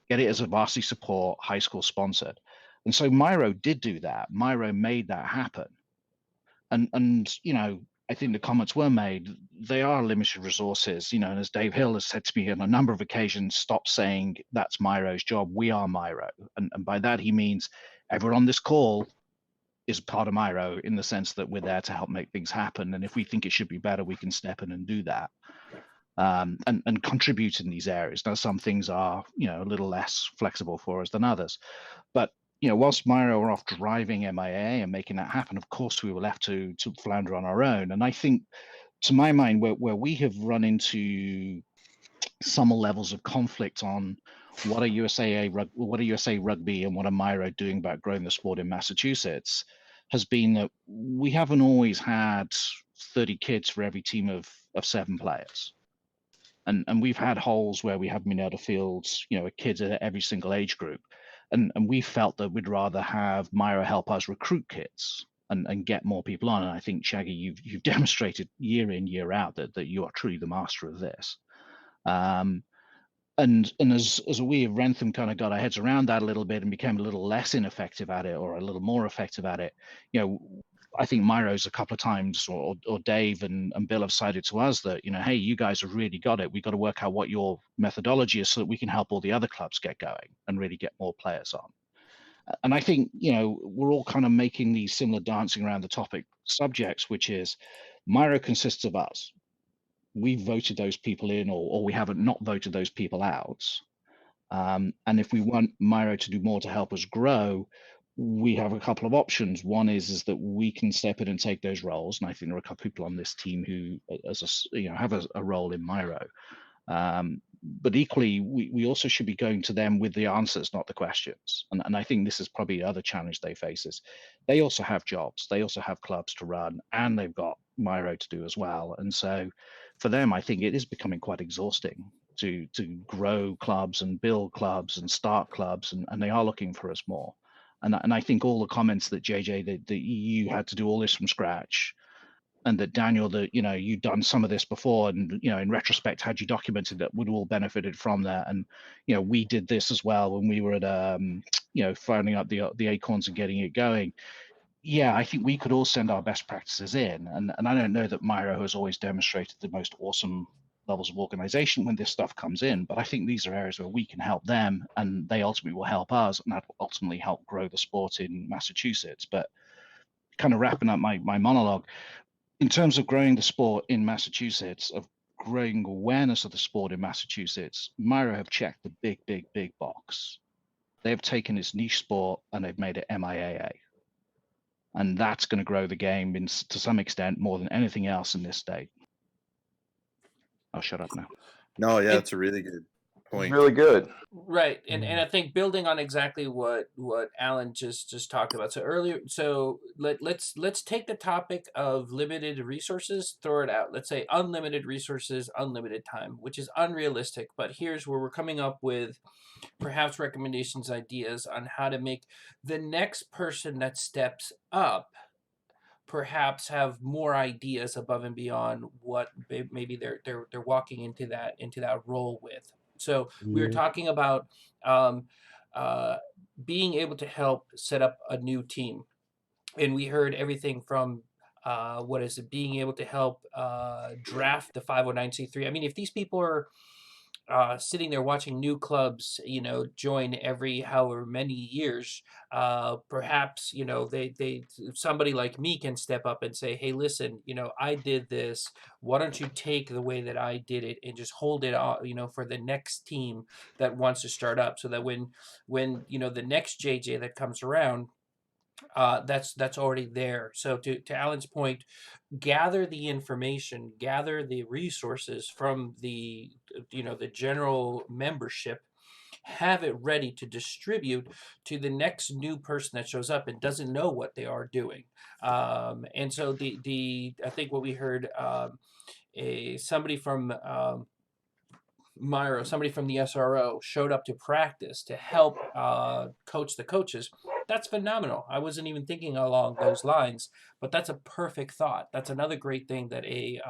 Get it as a varsity support, high school sponsored. And so Miro did do that. Miro made that happen. And I think the comments were made, they are limited resources, and as Dave Hill has said to me on a number of occasions, stop saying that's Miro's job. We are Miro. And by that, he means everyone on this call is part of Miro in the sense that we're there to help make things happen. And if we think it should be better, we can step in and do that. And contribute in these areas. Now, some things are, a little less flexible for us than others. But, whilst Miro were off driving MIA and making that happen, of course, we were left to flounder on our own. And I think, to my mind, where we have run into some levels of conflict on what are USA Rugby and what are Miro doing about growing the sport in Massachusetts, has been that we haven't always had 30 kids for every team of 7 players. And we've had holes where we haven't been able to field, kids at every single age group. And we felt that we'd rather have Miro help us recruit kids and get more people on. And I think, Shaggy, you've demonstrated year in, year out that you are truly the master of this. And as we of Wrentham kind of got our heads around that a little bit and became a little less ineffective at it or a little more effective at it, I think Miro's a couple of times, or Dave and Bill have cited to us that, hey, you guys have really got it. We've got to work out what your methodology is so that we can help all the other clubs get going and really get more players on. And I think, we're all kind of making these similar dancing around the topic subjects, which is Miro consists of us. We've voted those people in, or we haven't not voted those people out. And if we want Miro to do more to help us grow, we have a couple of options. One is that we can step in and take those roles, and I think there are a couple of people on this team who, have a role in Miro. but equally, we also should be going to them with the answers, not the questions. And I think this is probably the other challenge they face is they also have jobs, they also have clubs to run, and they've got Miro to do as well. And so for them, I think it is becoming quite exhausting to grow clubs and build clubs and start clubs, and they are looking for us more. And I think all the comments that JJ, that you had to do all this from scratch, and that Daniel, that you'd done some of this before, and in retrospect, had you documented that, we'd all benefited from that. And we did this as well when we were at finding up the acorns and getting it going. Yeah, I think we could all send our best practices in, and I don't know that Miro has always demonstrated the most awesome levels of organization when this stuff comes in, but I think these are areas where we can help them, and they ultimately will help us, and that will ultimately help grow the sport in Massachusetts. But kind of wrapping up my monologue, in terms of growing the sport in Massachusetts, of growing awareness of the sport in Massachusetts, Miro have checked the big box. They've taken this niche sport and they've made it MIAA. And that's going to grow the game to some extent more than anything else in this state. I'll shut up now. No, yeah, it's a really good point. Really good. Right, and I think building on exactly what Alan just talked about. So earlier, let's take the topic of limited resources, throw it out. Let's say unlimited resources, unlimited time, which is unrealistic. But here's where we're coming up with perhaps recommendations, ideas on how to make the next person that steps up perhaps have more ideas above and beyond what maybe they're walking into that role with. So we were talking about being able to help set up a new team, and we heard everything from being able to help draft the 509c3. I mean, if these people are sitting there watching new clubs, join every however many years, perhaps, they somebody like me can step up and say, hey, listen, I did this. Why don't you take the way that I did it and just hold it for the next team that wants to start up, so that when the next JJ that comes around, that's already there. So to Alan's point, gather the information, gather the resources from the general membership, have it ready to distribute to the next new person that shows up and doesn't know what they are doing. And so I think what we heard, somebody from Miro, somebody from the SRO showed up to practice to help coach the coaches. That's phenomenal. I wasn't even thinking along those lines, but that's a perfect thought. That's another great thing that a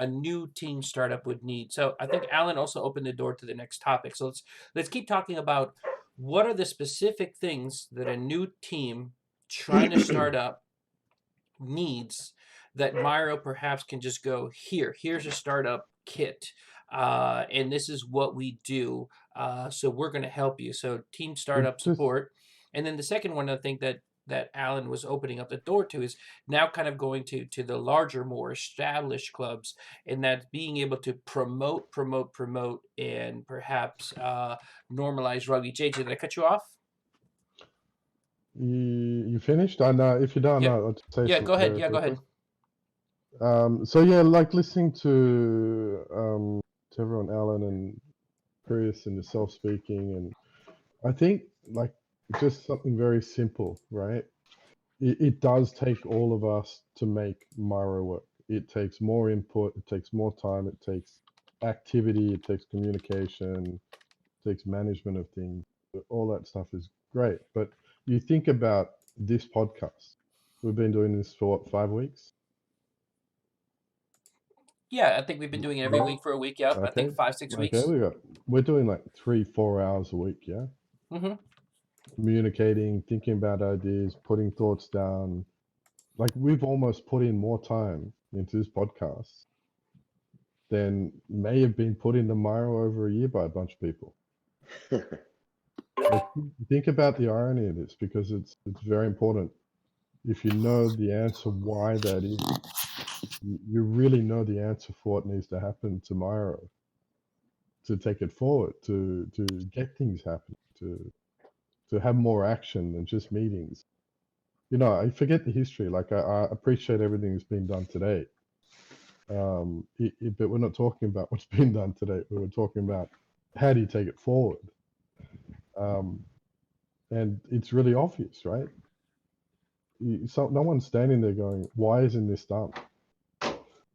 new team startup would need. So I think Alan also opened the door to the next topic. So let's keep talking about what are the specific things that a new team trying to start up needs that Miro perhaps can just go, here's a startup kit. And this is what we do. So we're going to help you. So team startup support. And then the second one, I think that Alan was opening up the door to, is now kind of going to the larger, more established clubs, and that being able to promote, and perhaps normalize rugby. JJ, did I cut you off? You finished? I know. If you're done, Yep. I'll just say Go ahead. Yeah, go ahead. So yeah, like listening to everyone, Alan and Chris and yourself speaking, and I think like just something very simple, right? It does take all of us to make Miro work. It takes more input, it takes more time, it takes activity, it takes communication, it takes management of things. All that stuff is great. But you think about this podcast. We've been doing this for what, 5 weeks? Yeah, I think we've been doing it every week for a week. Yep. Okay. I think 5-6 weeks. Okay, we're doing like 3-4 hours a week, yeah? Mm-hmm. Communicating, thinking about ideas, putting thoughts down. Like we've almost put in more time into this podcast than may have been put into Miro over a year by a bunch of people. Like, think about the irony of this, because it's very important. If you know the answer why that is, you really know the answer for what needs to happen tomorrow to take it forward, to get things happening, to have more action than just meetings. I forget the history. Like I appreciate everything that's been done today, But we're not talking about what's been done today. We were talking about how do you take it forward. And it's really obvious, right? No one's standing there going, why isn't this done?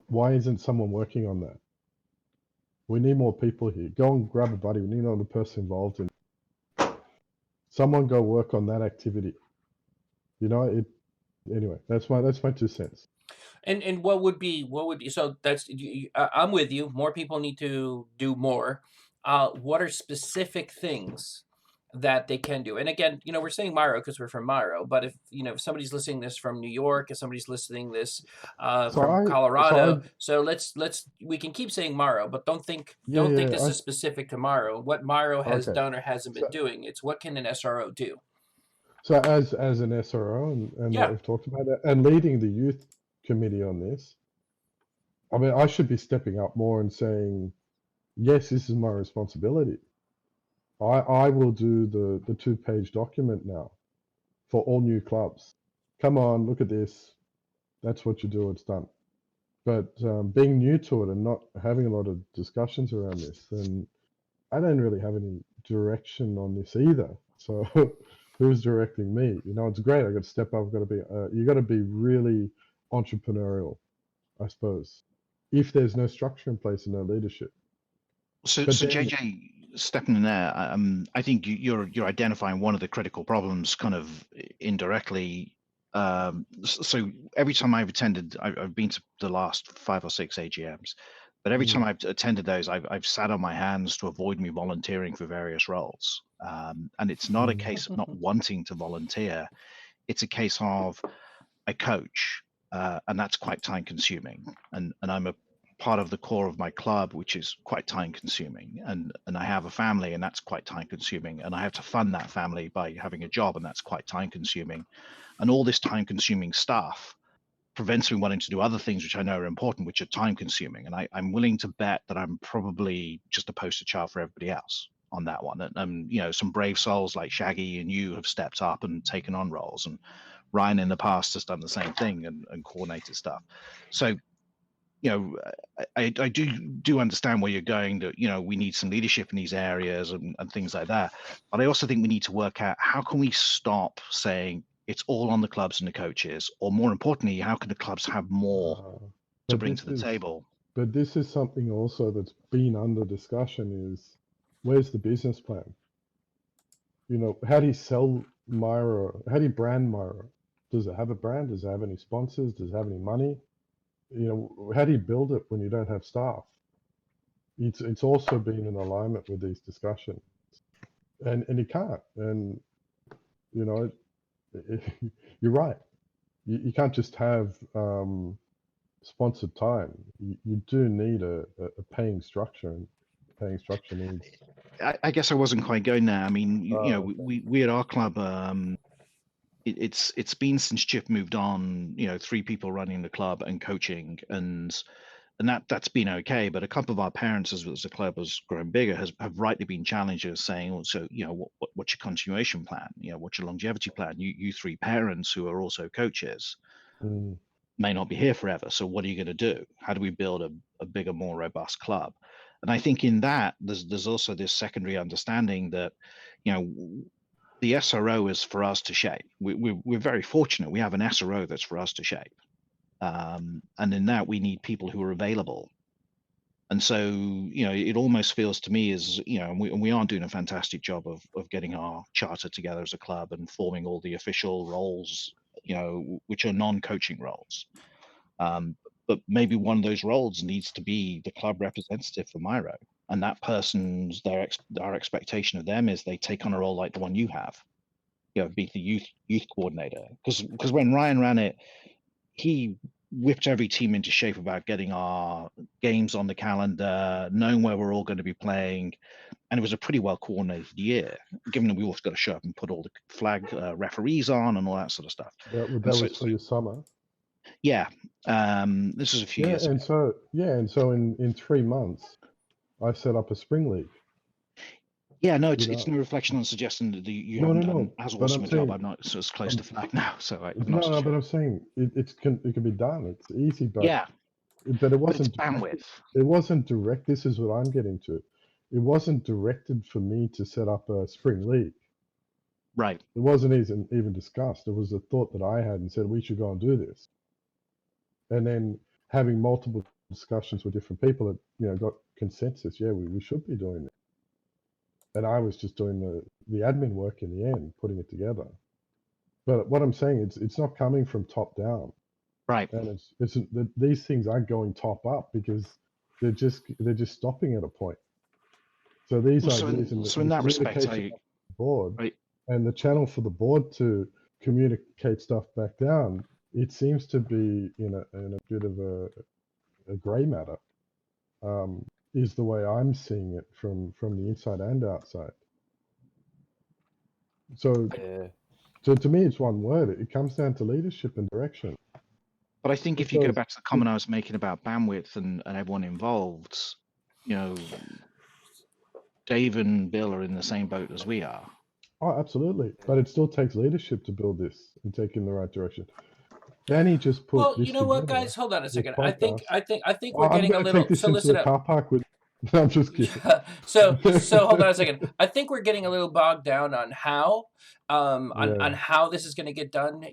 Why isn't someone working on that? We need more people here. Go and grab a buddy. We need another person involved in it. Someone go work on that activity. Anyway, that's my 2 cents. And what would be so that's I'm with you. More people need to do more. What are specific things that they can do? And again, we're saying Miro because we're from Miro, but if if somebody's listening this from New York, if somebody's listening this from Colorado, so let's we can keep saying Miro, but don't think this is specific to Miro. What Miro has done or hasn't been doing. It's what can an SRO do. So as an SRO and what we've talked about, and leading the youth committee on this, I mean, I should be stepping up more and saying, yes, this is my responsibility. I will do the 2-page document now for all new clubs. Come on, look at this. That's what you do. It's done. But being new to it and not having a lot of discussions around this, then I don't really have any direction on this either. So who's directing me? It's great. I got to step up. I've got to be. You got to be really entrepreneurial, I suppose, if there's no structure in place and no leadership. So JJ, stepping in there, I think you're identifying one of the critical problems, kind of indirectly. So every time I've attended, I've been to the last 5 or 6 AGMs, but every time I've attended those, I've sat on my hands to avoid me volunteering for various roles. And it's not a case of not wanting to volunteer; it's a case of I coach, and that's quite time consuming, and I'm a part of the core of my club, which is quite time consuming, and I have a family, and that's quite time consuming, and I have to fund that family by having a job, and that's quite time consuming, and all this time consuming stuff prevents me wanting to do other things which I know are important, which are time consuming, and I'm willing to bet that I'm probably just a poster child for everybody else on that one. And some brave souls like Shaggy and you have stepped up and taken on roles, and Ryan in the past has done the same thing and coordinated stuff. So I do understand where you're going, that we need some leadership in these areas and things like that, but I also think we need to work out how can we stop saying it's all on the clubs and the coaches, or more importantly, how can the clubs have more to bring to the table? But this is something also that's been under discussion, is where's the business plan? How do you sell Miro? How do you brand Miro? Does it have a brand? Does it have any sponsors? Does it have any money? How do you build it when you don't have staff? It's also been in alignment with these discussions, and you can't. And you're right. You can't just have sponsored time. You do need a paying structure, and paying structure needs. I guess I wasn't quite going there. I mean, we at our club, it's been since Chip moved on, 3 people running the club and coaching, and that's been okay. But a couple of our parents, as the club has grown bigger, have rightly been challenged as saying, also, what's your continuation plan? What's your longevity plan? You 3 parents who are also coaches may not be here forever. So what are you going to do? How do we build a bigger, more robust club? And I think in that there's also this secondary understanding that, the SRO is for us to shape. We're very fortunate. We have an SRO that's for us to shape. And in that, we need people who are available. And so, it almost feels to me as, and we aren't doing a fantastic job of getting our charter together as a club and forming all the official roles, which are non-coaching roles. But maybe one of those roles needs to be the club representative for Miro. And that person's, our expectation of them is they take on a role like the one you have, be the youth coordinator. Because when Ryan ran it, he whipped every team into shape about getting our games on the calendar, knowing where we're all going to be playing. And it was a pretty well coordinated year, given that we also got to show up and put all the flag referees on and all that sort of stuff. That was for your summer. Yeah. This was a few years ago. And so in 3 months, I set up a spring league. Yeah, no, it's no reflection on suggesting that you haven't done as awesome a job. I'm not as close to flag now, so I'm not. But I'm saying it can be done. It's easy, but yeah, but it But it's wasn't directed. bandwidth. It wasn't direct. This is what I'm getting to. It wasn't directed for me to set up a spring league. Right. It wasn't even discussed. It was a thought that I had and said we should go and do this. And then having multiple discussions with different people that got consensus. Yeah, we should be doing it. And I was just doing the admin work in the end, putting it together. But what I'm saying, it's not coming from top down, Right. and these things aren't going top up because they're just stopping at a point. So these Well, ideas and so in the that respect, communication up the board right. and the channel for the board to communicate stuff back down, it seems to be in a bit of a grey matter. Is the way I'm seeing it from the inside and outside. So to me, it's one word. It comes down to leadership and direction. But I think if you go back to the comment I was making about bandwidth and everyone involved, Dave and Bill are in the same boat as we are. Oh, absolutely. But it still takes leadership to build this and take in the right direction. Danny just put Well, this you know what, together, guys? Hold on a this second. podcast. I think we're getting a I'm going to little. take this So into listen the up. car park with. No, I'm just kidding. So hold on a second. I think we're getting a little bogged down on how, on how this is going to get done.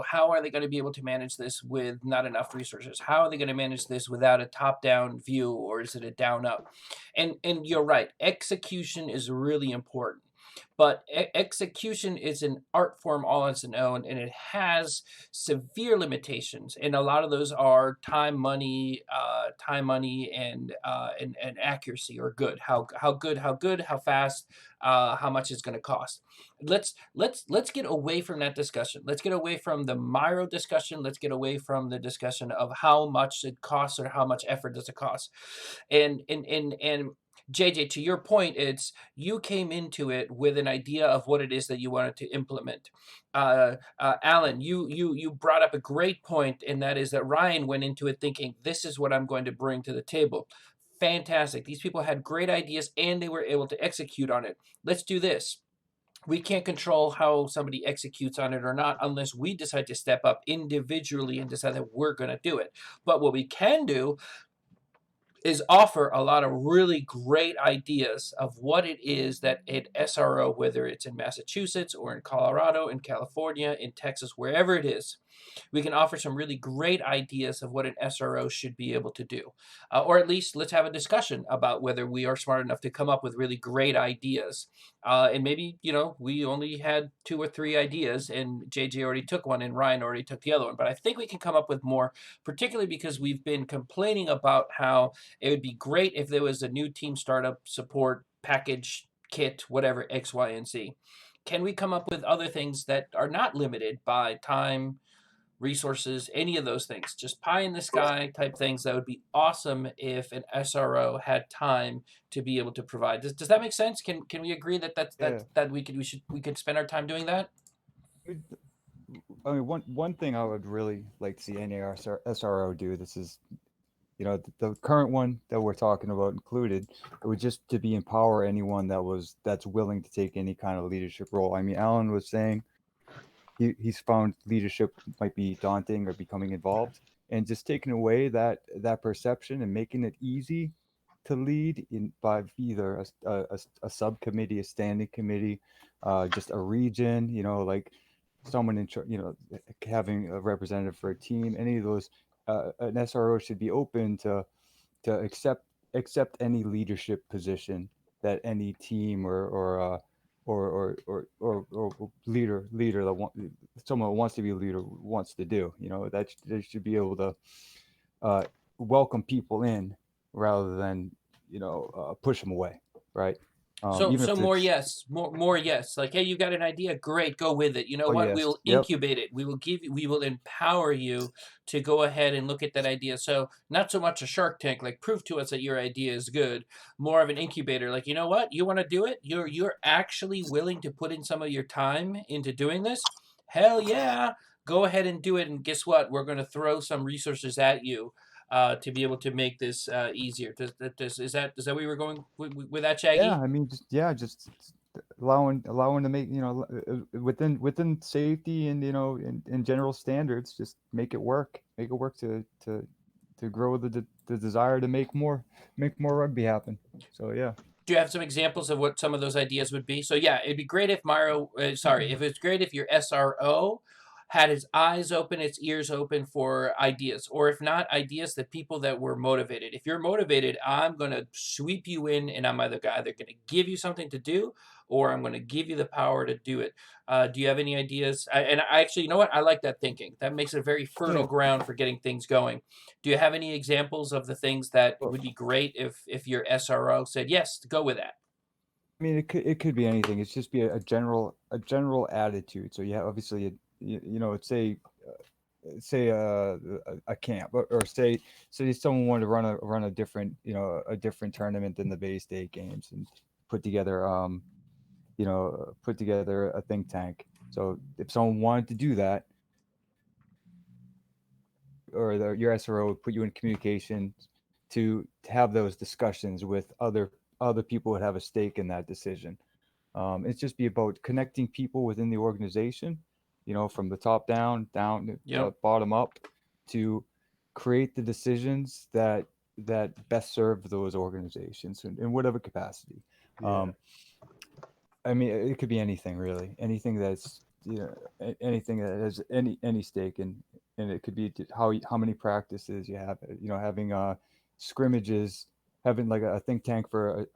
How are they going to be able to manage this with not enough resources? How are they going to manage this without a top-down view, or is it a down-up? And you're right. Execution is really important. But execution is an art form all on its own, and it has severe limitations. And a lot of those are time, money, and accuracy or good. How good, how fast, how much it's going to cost. Let's get away from that discussion. Let's get away from the Miro discussion. Let's get away from the discussion of how much it costs or how much effort does it cost. And JJ, to your point, it's you came into it with an idea of what it is that you wanted to implement. Alan, you brought up a great point, and that is that Ryan went into it thinking, this is what I'm going to bring to the table. Fantastic. These people had great ideas, and they were able to execute on it. Let's do this. We can't control how somebody executes on it or not unless we decide to step up individually and decide that we're going to do it. But what we can do is offer a lot of really great ideas of what it is that an SRO, whether it's in Massachusetts or in Colorado, in California, in Texas, wherever it is, we can offer some really great ideas of what an SRO should be able to do. Or at least let's have a discussion about whether we are smart enough to come up with really great ideas. And maybe, we only had 2 or 3 ideas and JJ already took one and Ryan already took the other one. But I think we can come up with more, particularly because we've been complaining about how it would be great if there was a new team startup support package, kit, whatever, X, Y, and Z. Can we come up with other things that are not limited by time, resources, any of those things, just pie in the sky type things? That would be awesome if an SRO had time to be able to provide. Does that make sense? Can we agree that we could spend our time doing that? I mean, one thing I would really like to see any SRO do. This is, the current one that we're talking about included. It would just to be empower anyone that's willing to take any kind of leadership role. I mean, Alan was saying he's found leadership might be daunting or becoming involved, and just taking away that perception and making it easy to lead by either a subcommittee, a standing committee, just a region, like someone in charge, having a representative for a team. Any of those, an SRO should be open to accept any leadership position that any team or leader that someone who wants to be a leader wants to do. That they should be able to welcome people in rather than push them away, right? So more yes, more yes. Like, hey, you got an idea, great, go with it. You know what? Yes. We will incubate it. We will empower you to go ahead and look at that idea. So not so much a Shark Tank, like prove to us that your idea is good. More of an incubator, like, you know what? You want to do it? You're actually willing to put in some of your time into doing this? Hell yeah. Go ahead and do it. And guess what? We're going to throw some resources at you to be able to make this easier. Is that where we were going with that, Shaggy? Yeah, I mean, just allowing to make within safety and in general standards, just make it work to grow the desire to make more rugby happen. So yeah. Do you have some examples of what some of those ideas would be? So yeah, it'd be great if if it's great if your SRO had its eyes open, its ears open for ideas, or if not ideas, that people that were motivated. If you're motivated, I'm going to sweep you in, and I'm either going to give you something to do, or I'm going to give you the power to do it. Do you have any ideas? And I actually, you know what? I like that thinking. That makes it a very fertile Yeah. ground for getting things going. Do you have any examples of the things that Well, would be great if your SRO said yes, go with that? I mean, it could be anything. It's just be a general attitude. So yeah, obviously, you know, say a camp, or say someone wanted to run a different, you know, a different tournament than the Bay State games, and put together put together a think tank. So if someone wanted to do that, or your SRO would put you in communication to have those discussions with other people that have a stake in that decision. It's just be about connecting people within the organization, you know, from the top down, Yep. bottom up, to create the decisions that best serve those organizations in whatever capacity. Yeah. I mean, it could be anything really, anything that's, you know, anything that has any stake in, and it could be how many practices you have, you know, having scrimmages, having like a think tank for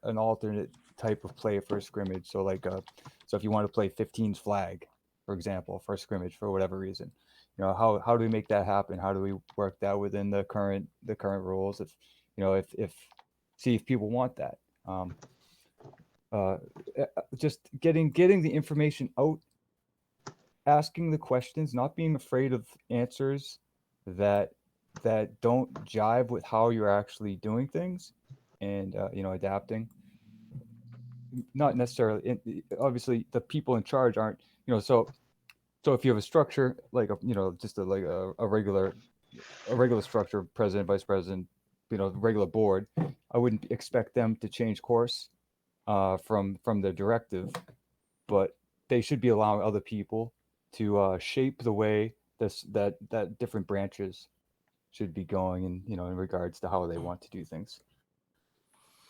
an alternate type of play for a scrimmage. So like so if you want to play 15's flag, for example, for a scrimmage for whatever reason, you know, how do we make that happen? How do we work that within the current rules? If you know, if see if people want that. Uh, just getting the information out, asking the questions, not being afraid of answers that don't jive with how you're actually doing things, and you know, adapting. Not necessarily, obviously, the people in charge aren't, you know, so if you have a structure like a, you know, just a regular structure, president, vice president, you know, regular board, I wouldn't expect them to change course from the directive, but they should be allowing other people to shape the way that different branches should be going, in, you know, in regards to how they want to do things.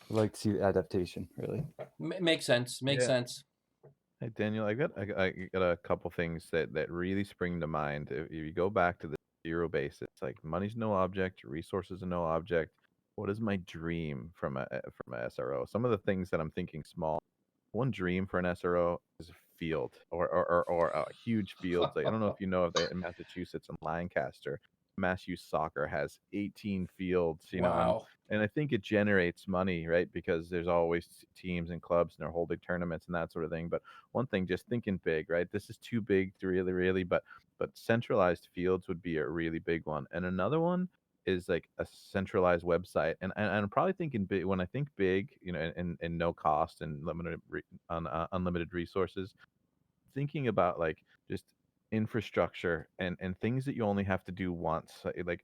I'd like to see adaptation, really. Makes sense. Makes Yeah. sense. Hey Daniel, I got a couple things that really spring to mind. If you go back to the zero basis, like money's no object, resources are no object. What is my dream from a SRO? Some of the things that I'm thinking small. One dream for an SRO is a field, or a huge field. Like, I don't know if you know, if they in Massachusetts and Lancaster, Mass Youth Soccer has 18 fields, you know, Wow. and I think it generates money, right? Because there's always teams and clubs and they're holding tournaments and that sort of thing. But one thing, just thinking big, right? This is too big to really, but centralized fields would be a really big one. And another one is like a centralized website. And I'm probably thinking big when I think big, you know, and no cost and unlimited resources, thinking about like just infrastructure and things that you only have to do once. Like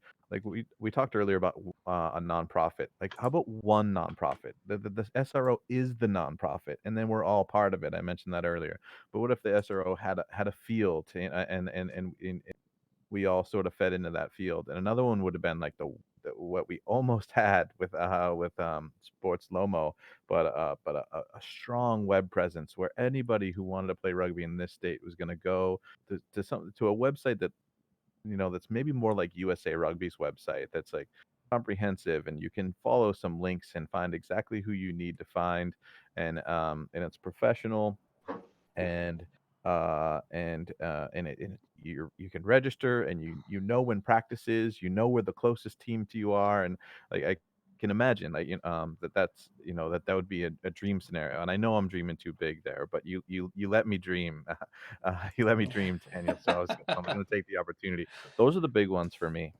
we talked earlier about a nonprofit. Like, how about one nonprofit? The SRO is the nonprofit, and then we're all part of it. I mentioned that earlier. But what if the SRO had a field, and we all sort of fed into that field? And another one would have been like what we almost had with Sports Lomo, but a strong web presence where anybody who wanted to play rugby in this state was going to go to a website that, you know, that's maybe more like USA Rugby's website, that's like comprehensive, and you can follow some links and find exactly who you need to find, and it's professional, and you can register, and you know when practice is, you know where the closest team to you are, and like I can imagine, like, that's, you know, that would be a dream scenario. And I know I'm dreaming too big there, but you let me dream. You let me dream, Daniel. I'm going to take the opportunity. Those are the big ones for me.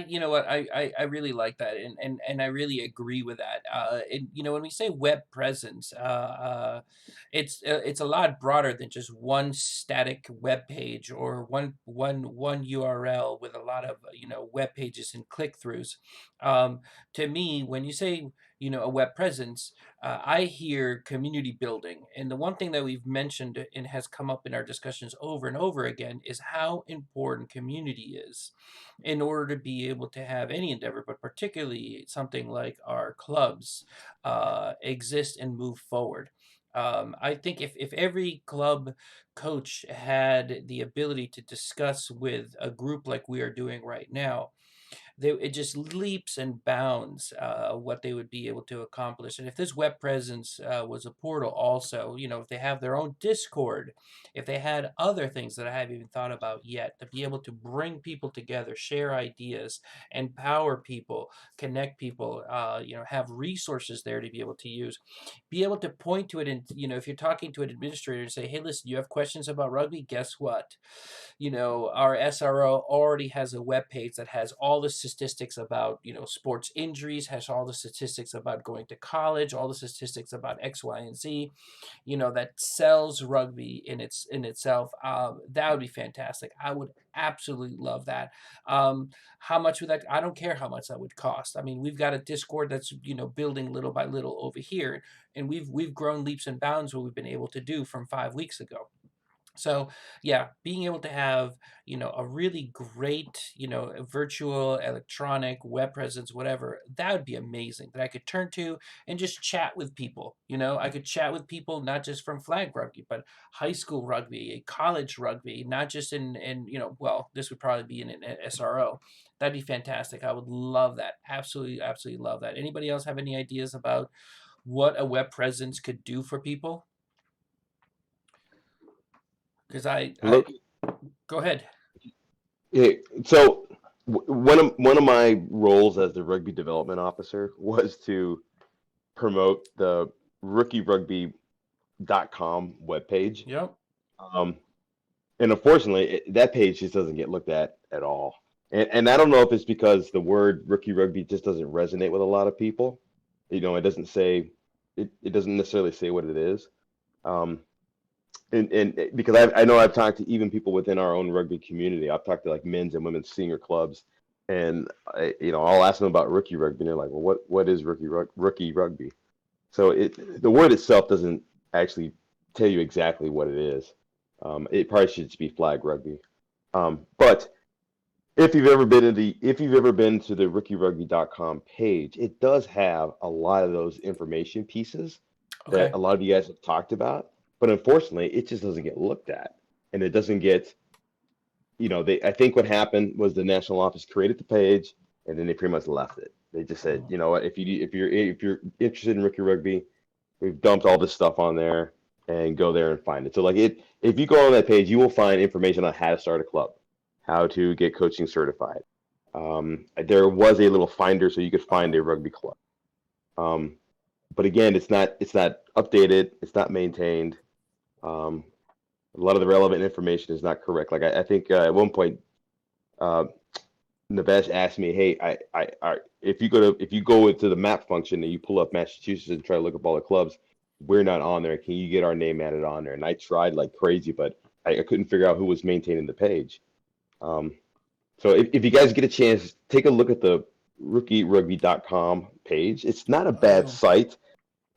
You know what, I really like that, and I really agree with that. And you know, when we say web presence, it's a lot broader than just one static web page, or one URL with a lot of, you know, web pages and click throughs. To me, when you say a web presence, I hear community building. And the one thing that we've mentioned and has come up in our discussions over and over again is how important community is in order to be able to have any endeavor, but particularly something like our clubs exist and move forward. I think if every club coach had the ability to discuss with a group like we are doing right now, it just leaps and bounds what they would be able to accomplish. And if this web presence was a portal also, if they have their own Discord, if they had other things that I haven't even thought about yet, to be able to bring people together, share ideas, empower people, connect people, have resources there to be able to use, be able to point to it. And, if you're talking to an administrator and say, hey, listen, you have questions about rugby, guess what? Our SRO already has a web page that has all the statistics about, sports injuries, has all the statistics about going to college, all the statistics about X, Y, and Z, that sells rugby in itself. That would be fantastic. I would absolutely love that. How much would that? I don't care how much that would cost. I mean, we've got a Discord that's building little by little over here, and we've grown leaps and bounds what we've been able to do from 5 weeks ago. So yeah, being able to have, a really great, virtual, electronic, web presence, whatever, that would be amazing that I could turn to and just chat with people. I could chat with people not just from flag rugby, but high school rugby, college rugby, not just well, this would probably be in an SRO. That'd be fantastic. I would love that. Absolutely, absolutely love that. Anybody else have any ideas about what a web presence could do for people? Because I Look, go ahead. yeah, so one of my roles as the rugby development officer was to promote the rookierugby.com webpage. Yep. Um, and unfortunately, that page just doesn't get looked at all. And I don't know if it's because the word rookie rugby just doesn't resonate with a lot of people. It doesn't say, it doesn't necessarily say what it is. And because I know I've talked to even people within our own rugby community. I've talked to like men's and women's senior clubs, and I'll ask them about rookie rugby, and they're like, "Well, what is rookie rugby?" So the word itself doesn't actually tell you exactly what it is. It probably should just be flag rugby. But if you've ever been to the rookierugby.com page, it does have a lot of those information pieces Okay. that a lot of you guys have talked about. But unfortunately, it just doesn't get looked at, and it doesn't get. I think what happened was the national office created the page, and then they pretty much left it. They just said, you know what, if you're interested in rookie rugby, we've dumped all this stuff on there, and go there and find it. So like if you go on that page, you will find information on how to start a club, how to get coaching certified. There was a little finder so you could find a rugby club. But again, it's not updated, it's not maintained. A lot of the relevant information is not correct. Like I think at one point, Navesh asked me, "Hey, if you go into the map function and you pull up Massachusetts and try to look up all the clubs, we're not on there. Can you get our name added on there?" And I tried like crazy, but I couldn't figure out who was maintaining the page. So if you guys get a chance, take a look at the rookierugby.com page. It's not a bad site,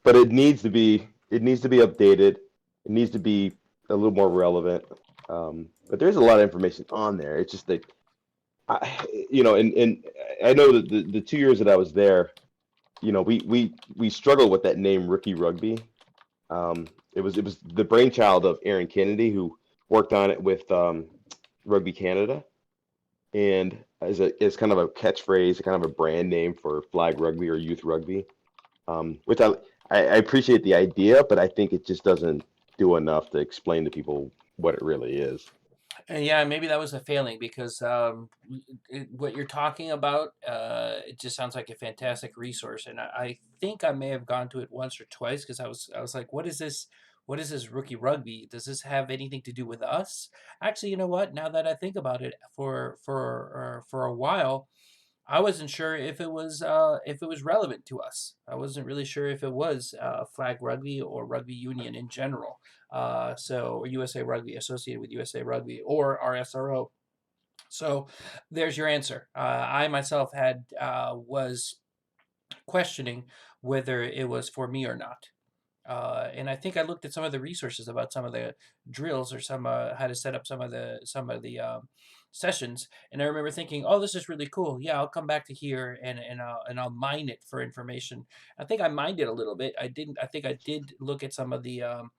but it needs to be updated. It needs to be a little more relevant. But there's a lot of information on there. It's just that, and I know that the 2 years that I was there, we struggled with that name Rookie Rugby. It was the brainchild of Aaron Kennedy, who worked on it with Rugby Canada, and as kind of a catchphrase, kind of a brand name for flag rugby or youth rugby, which I appreciate the idea, but I think it just doesn't do enough to explain to people what it really is. And yeah, maybe that was a failing because what you're talking about, it just sounds like a fantastic resource. And I think I may have gone to it once or twice because I was like, what is this? What is this rookie rugby? Does this have anything to do with us? Actually, you know what? Now that I think about it, for a while, I wasn't sure if it was relevant to us. I wasn't really sure if it was flag rugby or rugby union in general. Or USA Rugby, associated with USA Rugby or RSRO. So there's your answer. I myself was questioning whether it was for me or not. And I think I looked at some of the resources about some of the drills or some how to set up some of the sessions, and I remember thinking, "Oh, this is really cool. Yeah, I'll come back to here and I'll mine it for information." I think I mined it a little bit. I didn't. I think I did look at some of the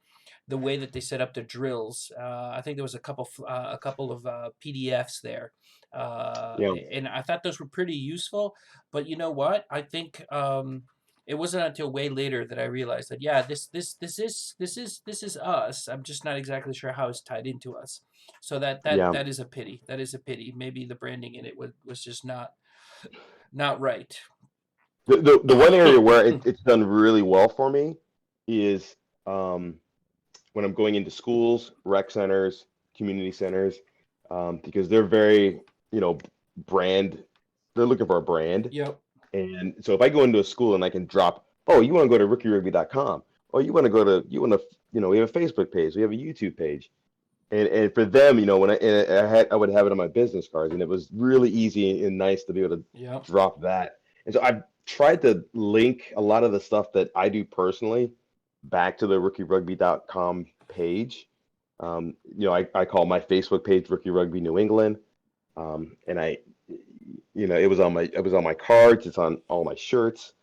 way that they set up the drills. I think there was a couple of PDFs there, Yeah. and I thought those were pretty useful. But you know what? I think it wasn't until way later that I realized that yeah, this is us. I'm just not exactly sure how it's tied into us. So that that Yeah. that is a pity. That is a pity. Maybe the branding in it was just not right. The one area where it's done really well for me is when I'm going into schools, rec centers, community centers, because they're very, you know, brand. They're looking for a brand, Yep. and so if I go into a school and I can drop, oh, you want to go to rookierugby.com. Oh, we have a Facebook page, we have a YouTube page, and for them, when I would have it on my business cards, and it was really easy and nice to be able to Yep. drop that. And so I've tried to link a lot of the stuff that I do personally back to the rookierugby.com page. I call my Facebook page Rookie Rugby New England, and it was on my cards. It's on all my shirts.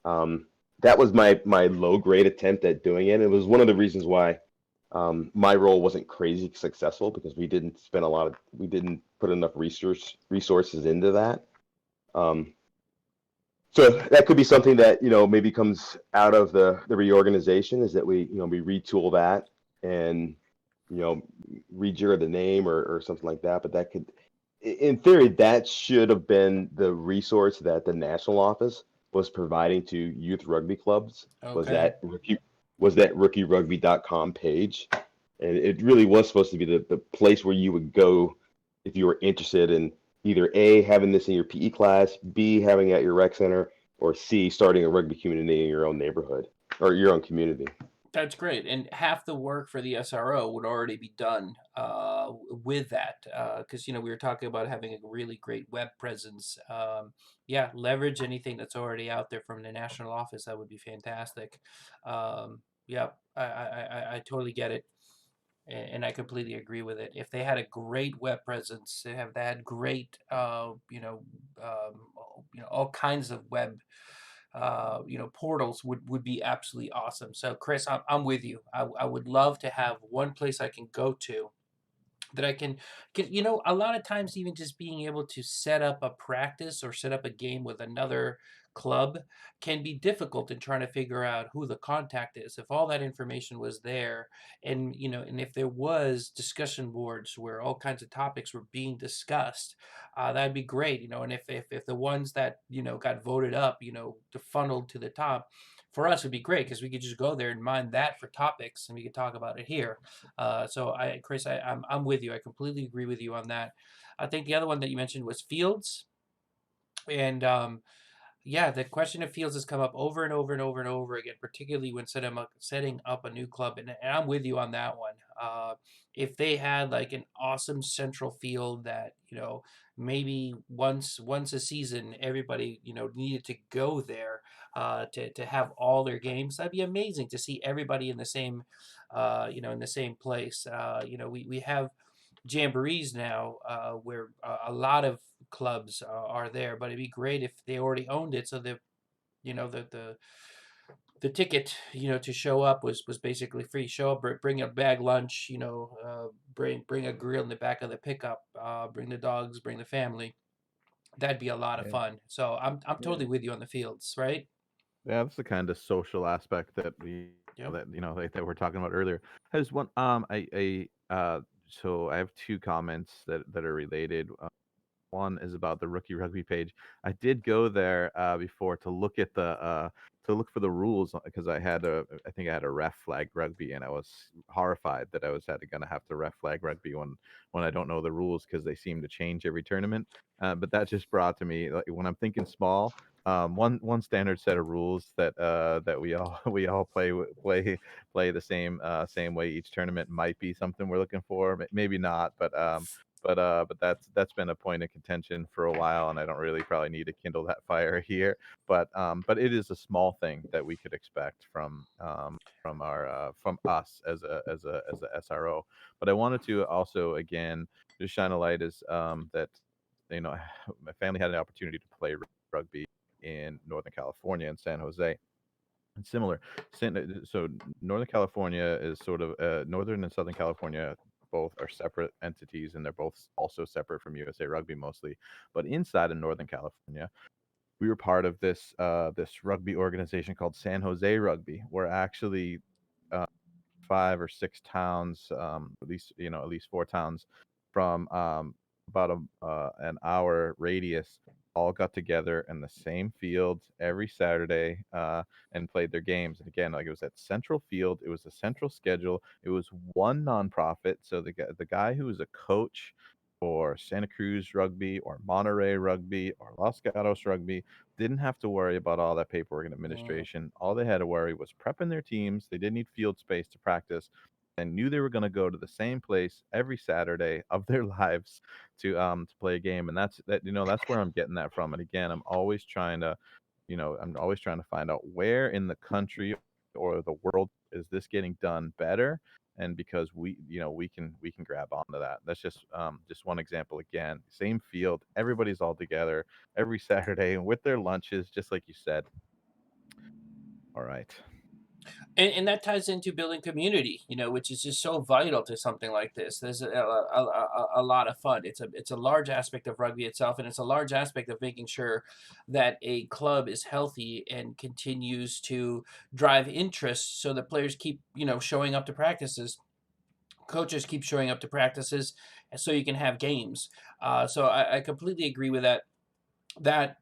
That was my low grade attempt at doing it. It was one of the reasons why my role wasn't crazy successful, because we didn't put enough resources into that. So that could be something that maybe comes out of the reorganization, is that we retool that and rejigger the name or something like that. But that could, in theory, that should have been the resource that the national office was providing to youth rugby clubs. Was Okay. that rookierugby.com page, and it really was supposed to be the place where you would go if you were interested in either A, having this in your PE class, B, having it at your rec center, or C, starting a rugby community in your own neighborhood or your own community. That's great, and half the work for the SRO would already be done with that, because we were talking about having a really great web presence. Yeah, leverage anything that's already out there from the national office. That would be fantastic. Yeah, I totally get it, and I completely agree with it. If they had a great web presence, they had great, all kinds of web portals would be absolutely awesome. So Chris, I'm with you. I would love to have one place I can go to that I can get, a lot of times even just being able to set up a practice or set up a game with another club can be difficult in trying to figure out who the contact is. If all that information was there, and if there was discussion boards where all kinds of topics were being discussed, that'd be great. And if the ones that got voted up, funneled to the top, for us would be great, because we could just go there and mine that for topics and we could talk about it here. So Chris, I'm with you. I completely agree with you on that. I think the other one that you mentioned was fields, and yeah, the question of fields has come up over and over and over and over again, particularly when setting up a new club, and I'm with you on that one. If they had like an awesome central field that maybe once a season everybody needed to go there to have all their games, that'd be amazing to see everybody in the same in the same place. We have jamborees now, where a lot of clubs are there, but it'd be great if they already owned it, so the the ticket to show up was basically free. Show up, bring a bag lunch, bring a grill in the back of the pickup, bring the dogs, bring the family. That'd be a lot of Yeah. fun. So I'm Yeah. totally with you on the fields, right? Yeah, that's the kind of social aspect that Yep. that we're talking about earlier. There's one so I have two comments that are related. One is about the Rookie Rugby page. I did go there before to look for the rules, because I think I had a ref flag rugby, and I was horrified that I was gonna have to ref flag rugby when I don't know the rules, because they seem to change every tournament. But that just brought to me, like, when I'm thinking small. One standard set of rules that we all we all play the same way each tournament might be something we're looking for. Maybe not, but but that's been a point of contention for a while, and I don't really probably need to kindle that fire here. But it is a small thing that we could expect from our from us as a SRO. But I wanted to also again just shine a light as that my family had an opportunity to play rugby in Northern California in San Jose. And similar, so Northern California is sort of Northern and Southern California both are separate entities, and they're both also separate from USA Rugby mostly. But inside of Northern California, we were part of this rugby organization called San Jose Rugby, where actually 5 or 6 towns, at least 4 towns from about an hour radius, all got together in the same field every Saturday and played their games. And again, like it was at Central Field, it was a central schedule. It was one nonprofit, so the guy who was a coach for Santa Cruz Rugby or Monterey Rugby or Los Gatos Rugby didn't have to worry about all that paperwork and administration. All they had to worry was prepping their teams. They didn't need field space to practice and knew they were going to go to the same place every Saturday of their lives to play a game. And that's where I'm getting that from. And again, I'm always trying to find out where in the country or the world is this getting done better, and because we can grab onto that. That's just one example. Again, same field, everybody's all together every Saturday and with their lunches, just like you said. All right. And that ties into building community, which is just so vital to something like this. There's a lot of fun. It's a large aspect of rugby itself, and it's a large aspect of making sure that a club is healthy and continues to drive interest, so that players keep showing up to practices, coaches keep showing up to practices, so you can have games. So I completely agree with that. That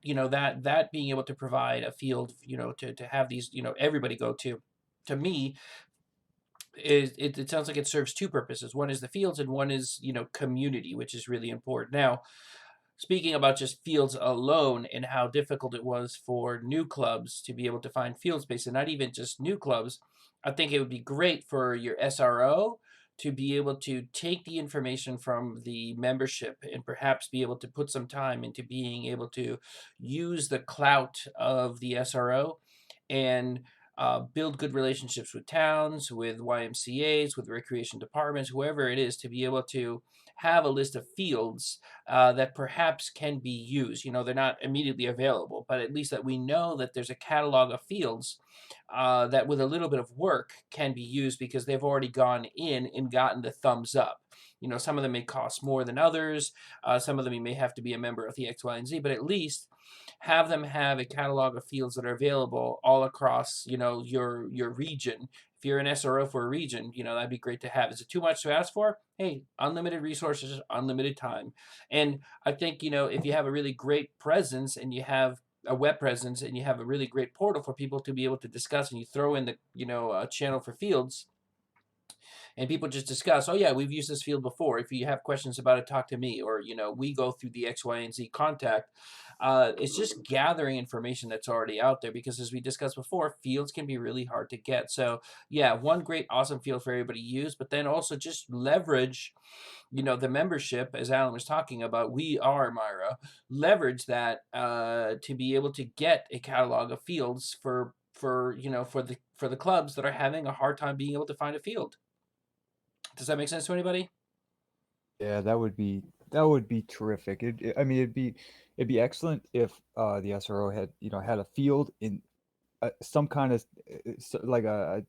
being able to provide a field, to have these, everybody go to me, it sounds like it serves two purposes. One is the fields, and one is community, which is really important. Now, speaking about just fields alone and how difficult it was for new clubs to be able to find field space, and not even just new clubs, I think it would be great for your SRO to be able to take the information from the membership and perhaps be able to put some time into being able to use the clout of the SRO and build good relationships with towns, with YMCAs, with recreation departments, whoever it is, to be able to have a list of fields that perhaps can be used. They're not immediately available, but at least that we know that there's a catalog of fields that with a little bit of work can be used, because they've already gone in and gotten the thumbs up. Some of them may cost more than others. Some of them you may have to be a member of the X, Y, and Z, but at least have them have a catalog of fields that are available all across, your region. If you're an SRO for a region, that'd be great to have. Is it too much to ask for? Hey, unlimited resources, unlimited time. And I think, if you have a really great presence and you have a web presence and you have a really great portal for people to be able to discuss, and you throw in the, channel for fields, and people just discuss, oh yeah, we've used this field before. If you have questions about it, talk to me. Or, we go through the X, Y, and Z contact. It's just gathering information that's already out there, because as we discussed before, fields can be really hard to get. So yeah, one great, awesome field for everybody to use, but then also just leverage, the membership, as Alan was talking about. We are Myra, leverage that to be able to get a catalog of fields for the clubs that are having a hard time being able to find a field. Does that make sense to anybody? Yeah, that would be terrific. I mean, it'd be excellent if the SRO had a field in some kind of like a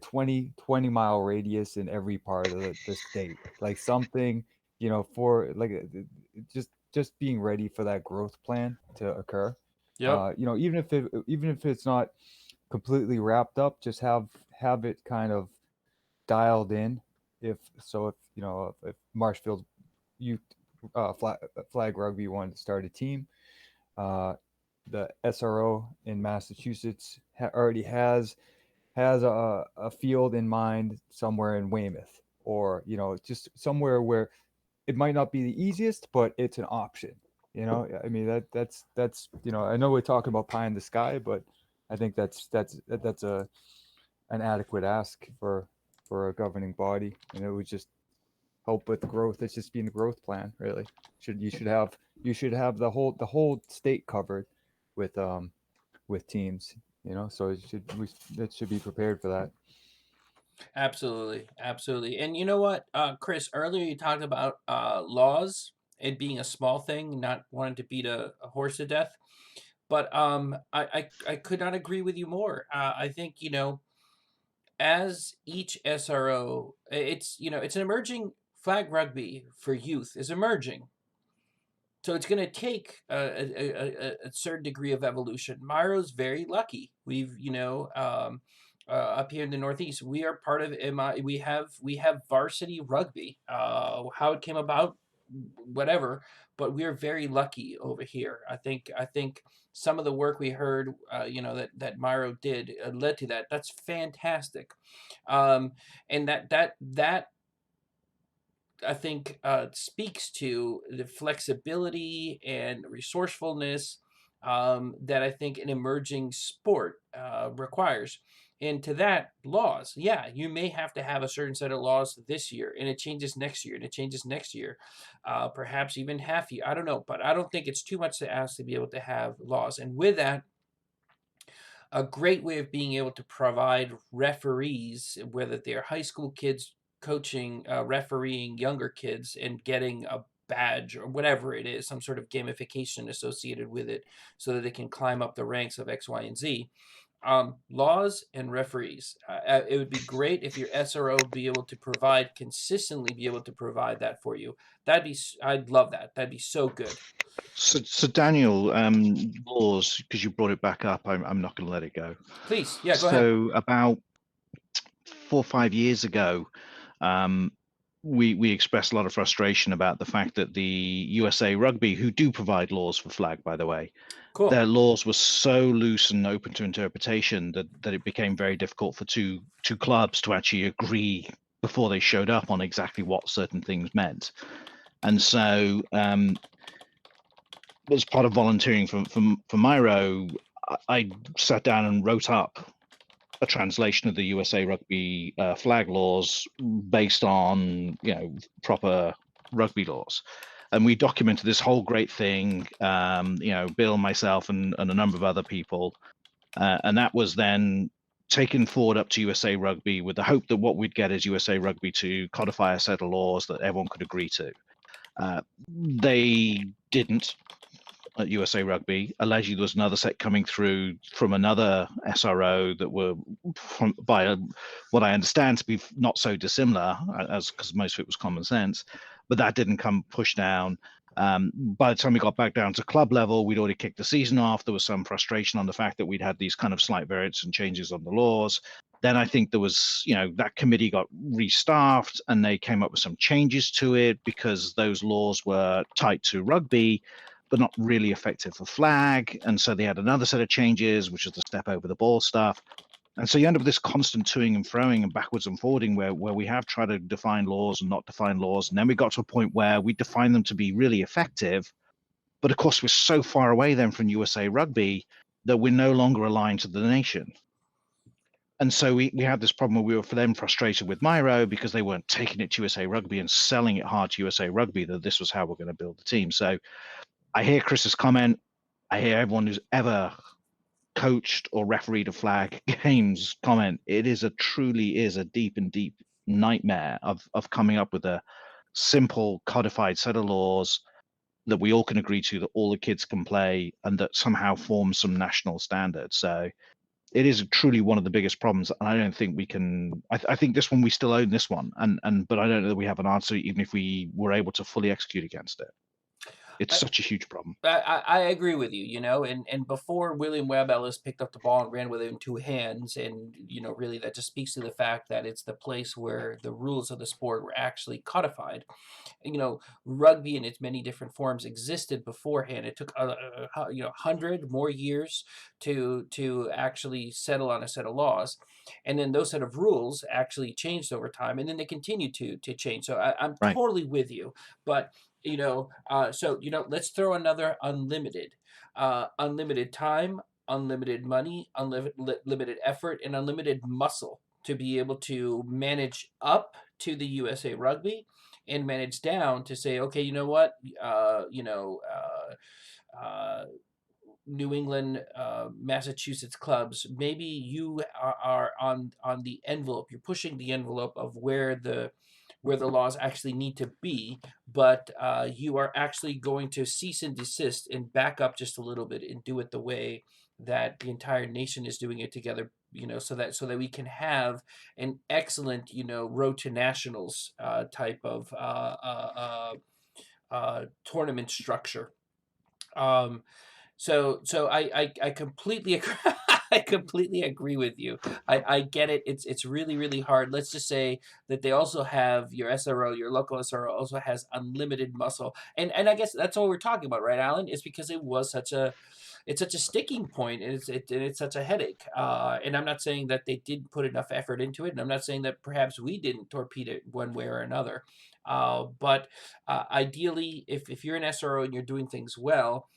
20 mile radius in every part of the state, like something, for like just being ready for that growth plan to occur. Yep. Even if it's not completely wrapped up, just have it kind of dialed in. If Marshfield youth flag rugby wanted to start a team, the SRO in Massachusetts already has a field in mind somewhere in Weymouth, or just somewhere where it might not be the easiest, but it's an option. I mean, that's I know we're talking about pie in the sky, but I think that's an adequate ask for a governing body, and it would just help with growth. It's just being the growth plan, really. You should have the whole state covered with teams, so it should be prepared for that. Absolutely, absolutely. And you know what, Chris, earlier you talked about laws, it being a small thing, not wanting to beat a horse to death. But I could not agree with you more. I think, as each SRO, it's an emerging flag rugby for youth is emerging. So it's going to take a certain degree of evolution. Myro's very lucky. We've, up here in the Northeast, we are part of MI. We have varsity rugby. How it came about, whatever, but we are very lucky over here. I think some of the work we heard, that Myro did led to that. That's fantastic, and that I think speaks to the flexibility and resourcefulness that I think an emerging sport requires. And to that, laws. Yeah, you may have to have a certain set of laws this year, and it changes next year, and it changes next year, perhaps even half year. I don't know, but I don't think it's too much to ask to be able to have laws. And with that, a great way of being able to provide referees, whether they're high school kids coaching, refereeing younger kids and getting a badge or whatever it is, some sort of gamification associated with it so that they can climb up the ranks of X, Y, and Z. Laws and referees. It would be great if your SRO be able to consistently be able to provide that for you. I'd love that. That'd be so good. So Daniel, laws, because you brought it back up, I'm not going to let it go. Please, yeah, go ahead. So about 4 or 5 years ago, we expressed a lot of frustration about the fact that the USA Rugby, who do provide laws for flag, by the way, Cool. their laws were so loose and open to interpretation that it became very difficult for two clubs to actually agree before they showed up on exactly what certain things meant. And so, as part of volunteering for Myro, I sat down and wrote up a translation of the USA Rugby flag laws based on proper rugby laws, and we documented this whole great thing. Bill, myself, and a number of other people, and that was then taken forward up to USA Rugby with the hope that what we'd get is USA Rugby to codify a set of laws that everyone could agree to. They didn't. At USA Rugby, allegedly there was another set coming through from another SRO that were, by what I understand, to be not so dissimilar, as because most of it was common sense, but that didn't come pushed down. By the time we got back down to club level, we'd already kicked the season off. There was some frustration on the fact that we'd had these kind of slight variants and changes on the laws. Then I think there was, that committee got restaffed and they came up with some changes to it because those laws were tied to rugby, but not really effective for flag. And so they had another set of changes, which is the step over the ball stuff. And so you end up with this constant toing and froing and backwards and forwarding where we have tried to define laws and not define laws. And then we got to a point where we define them to be really effective. But of course, we're so far away then from USA Rugby that we're no longer aligned to the nation. And so we had this problem where we were, for them, frustrated with Myro because they weren't taking it to USA Rugby and selling it hard to USA Rugby that this was how we're going to build the team. So I hear Chris's comment. I hear everyone who's ever coached or refereed a flag games comment. It truly is a deep nightmare of coming up with a simple codified set of laws that we all can agree to, that all the kids can play, and that somehow forms some national standard. So it is truly one of the biggest problems, and I don't think we can. I think this one, we still own this one, but I don't know that we have an answer, even if we were able to fully execute against it. It's such a huge problem. I agree with you, and before William Webb Ellis picked up the ball and ran with it in two hands, and, really that just speaks to the fact that it's the place where the rules of the sport were actually codified. Rugby in its many different forms existed beforehand. It took 100 more years to actually settle on a set of laws, and then those set of rules actually changed over time, and then they continue to change. So I'm Right. totally with you, but let's throw another unlimited time, unlimited money, unlimited effort, and unlimited muscle to be able to manage up to the USA Rugby and manage down to say, okay, you know what, New England, Massachusetts clubs, maybe you are on the envelope. You're pushing the envelope of where the laws actually need to be, but you are actually going to cease and desist and back up just a little bit and do it the way that the entire nation is doing it together. So that we can have an excellent, road to nationals type of tournament structure. So I completely agree. I completely agree with you. I get it. It's really, really hard. Let's just say that they also have your SRO, your local SRO also has unlimited muscle. And I guess that's all we're talking about, right, Alan? Is because it's such a sticking point, and it's such a headache. And I'm not saying that they didn't put enough effort into it, and I'm not saying that perhaps we didn't torpedo it one way or another. But ideally, if you're an SRO and you're doing things well,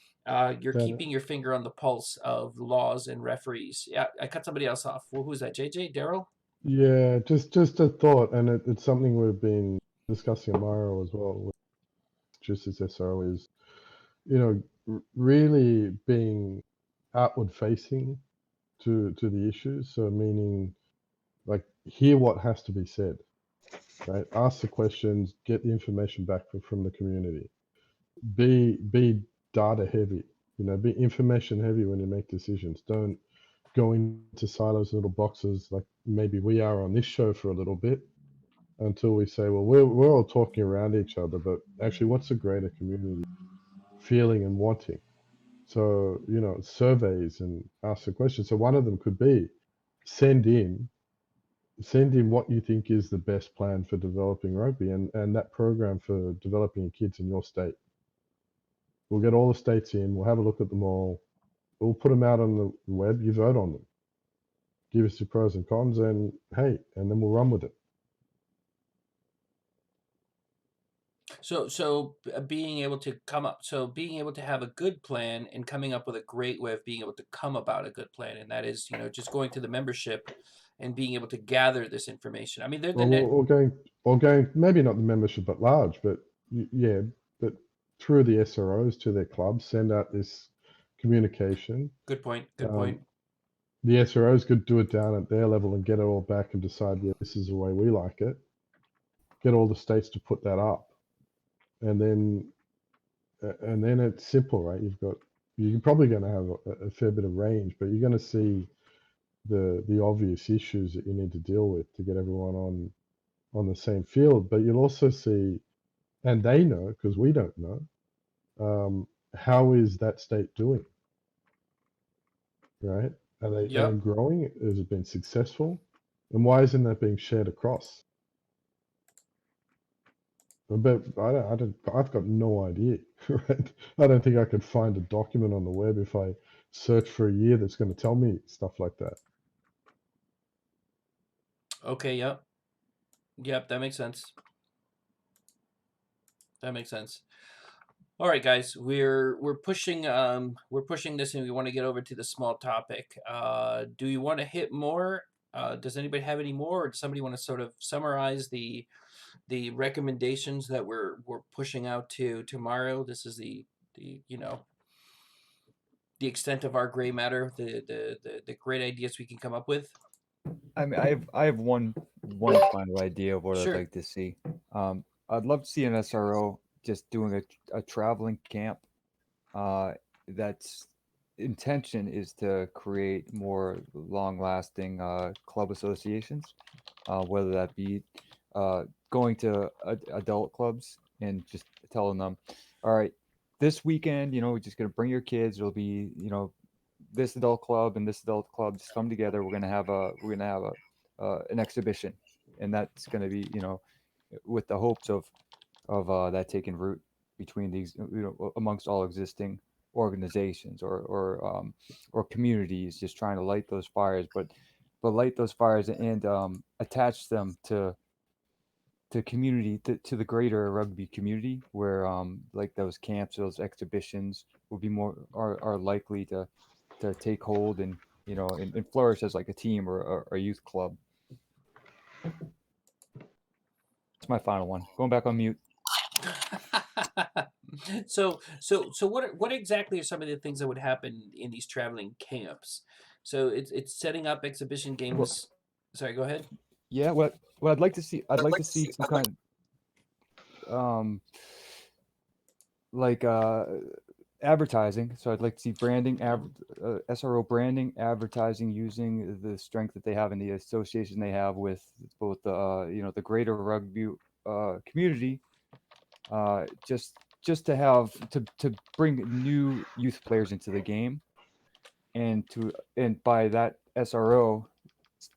you're Then keeping your finger on the pulse of laws and referees. Yeah, I cut somebody else off. Well, who's that? JJ? Daryl? yeah, just a thought, and it's something we've been discussing tomorrow as well. Just as SRO is, really being outward facing to the issues. So meaning, like, hear what has to be said, right? Ask the questions, get the information back from the community. Be data heavy, be information heavy when you make decisions. Don't go into silos, little boxes, like maybe we are on this show for a little bit until we say, well, we're all talking around each other, but actually, what's the greater community feeling and wanting? So, surveys and ask the question. So one of them could be send in what you think is the best plan for developing rugby and that program for developing kids in your state. We'll get all the states in, we'll have a look at them all, we'll put them out on the web, you vote on them. Give us your pros and cons, and hey, and then we'll run with it. So being able to have a good plan and coming up with a great way of being able to come about a good plan, and that is, just going to the membership and being able to gather this information. I mean, they're the Or going, maybe not the membership at large, but yeah, but through the SROs to their clubs, send out this communication. Good point. Good point. The SROs could do it down at their level and get it all back and decide, yeah, this is the way we like it. Get all the states to put that up, and then it's simple, right? You're probably going to have a fair bit of range, but you're going to see the obvious issues that you need to deal with to get everyone on the same field. But you'll also see, and they know because we don't know, how is that state doing, right? Are they growing? Has it been successful? And why isn't that being shared across? But I've got no idea, right? I don't think I could find a document on the web if I search for a year that's going to tell me stuff like that. Okay. Yep. That makes sense. All right, guys, we're pushing this, and we want to get over to the small topic. Do you want to hit more? Does anybody have any more, or does somebody want to sort of summarize the recommendations that we're pushing out to tomorrow? This is the extent of our gray matter, the great ideas we can come up with. I mean, I have one final idea of what Sure. I'd like to see. I'd love to see an SRO just doing a traveling camp. That's intention is to create more long-lasting club associations, whether that be going to adult clubs and just telling them, all right, this weekend, we're just gonna bring your kids. It'll be, this adult club and this adult club just come together. We're gonna have an exhibition, and that's gonna be, with the hopes of that taking root between these, amongst all existing organizations or communities, just trying to light those fires, but light those fires and attach them to community, to the greater rugby community, where like those camps, those exhibitions will be are likely to take hold and and flourish as like a team or a youth club. my final one. Going back on mute. So what exactly are some of the things that would happen in these traveling camps? So it's setting up exhibition games. Sorry, go ahead. Yeah, what I'd like to see, some kind of like advertising. So I'd like to see branding, SRO branding, advertising, using the strength that they have in the association they have with both the the greater rugby community. Just to have to bring new youth players into the game, and by that SRO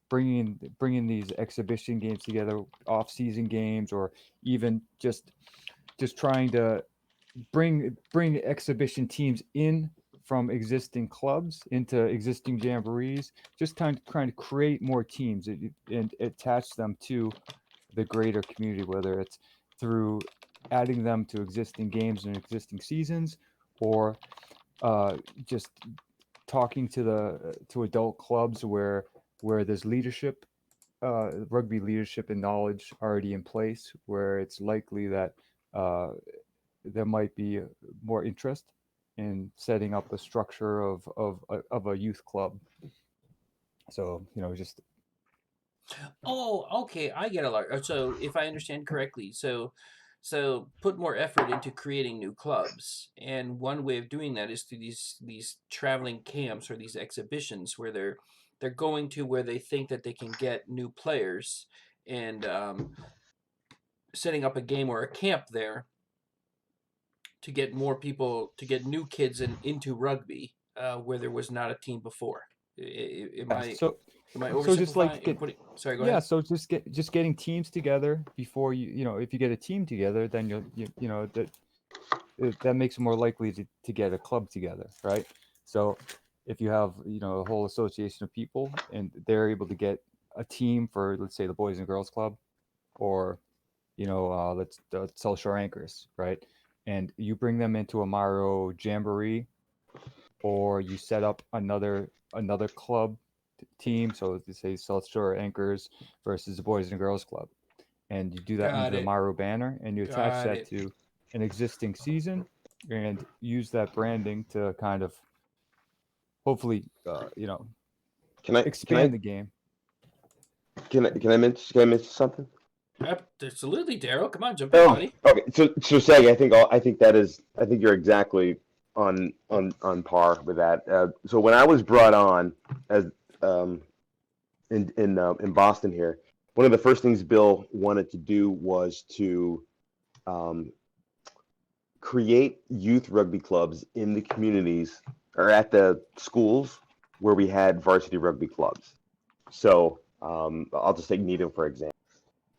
bringing these exhibition games together, off-season games, or even just trying to bring exhibition teams in from existing clubs into existing jamborees, just trying to create more teams and attach them to the greater community, whether it's through adding them to existing games and existing seasons, or just talking to adult clubs where there's leadership, rugby leadership and knowledge already in place, where it's likely that there might be more interest in setting up a structure of a youth club. So just Oh, okay, I get a lot. So if I understand correctly, so put more effort into creating new clubs, and one way of doing that is through these traveling camps or these exhibitions where they're going to where they think that they can get new players, and setting up a game or a camp there to get more people, to get new kids into rugby, where there was not a team before. Am I so just like oversimplifying? Sorry, go yeah, ahead. so just getting teams together before if you get a team together, then that makes it more likely to get a club together, right? So if you have a whole association of people and they're able to get a team for, let's say, the Boys and Girls Club, or let's South Shore Anchors, right? And you bring them into a Maro Jamboree, or you set up another club team. So let's say South Shore Anchors versus the Boys and Girls Club, and you do that under the Maro banner, and you attach that to an existing season, and use that branding to kind of hopefully expand the game. Can I mention something? Absolutely, Daryl. Come on, jump in, buddy. Okay. So Sag, I think you're exactly on par with that. So when I was brought on as in Boston here, one of the first things Bill wanted to do was to create youth rugby clubs in the communities or at the schools where we had varsity rugby clubs. So I'll just take Needham for example.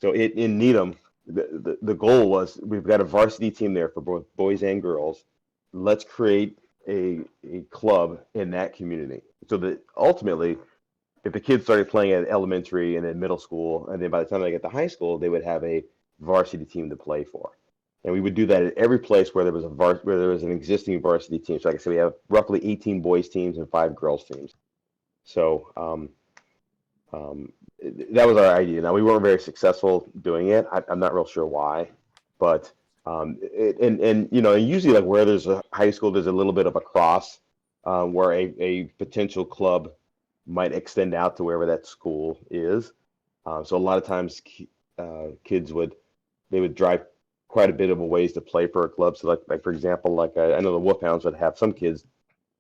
So in Needham, the goal was, we've got a varsity team there for both boys and girls. Let's create a club in that community, so that ultimately, if the kids started playing at elementary and then middle school, and then by the time they get to high school, they would have a varsity team to play for. And we would do that at every place where there was where there was an existing varsity team. So like I said, we have roughly 18 boys teams and 5 girls teams. So that was our idea. Now, we weren't very successful doing it. I'm not real sure why, but and usually, like, where there's a high school, there's a little bit of a cross, where a potential club might extend out to wherever that school is. So a lot of times kids would drive quite a bit of a ways to play for a club. So like for example, like I know the Wolfhounds would have some kids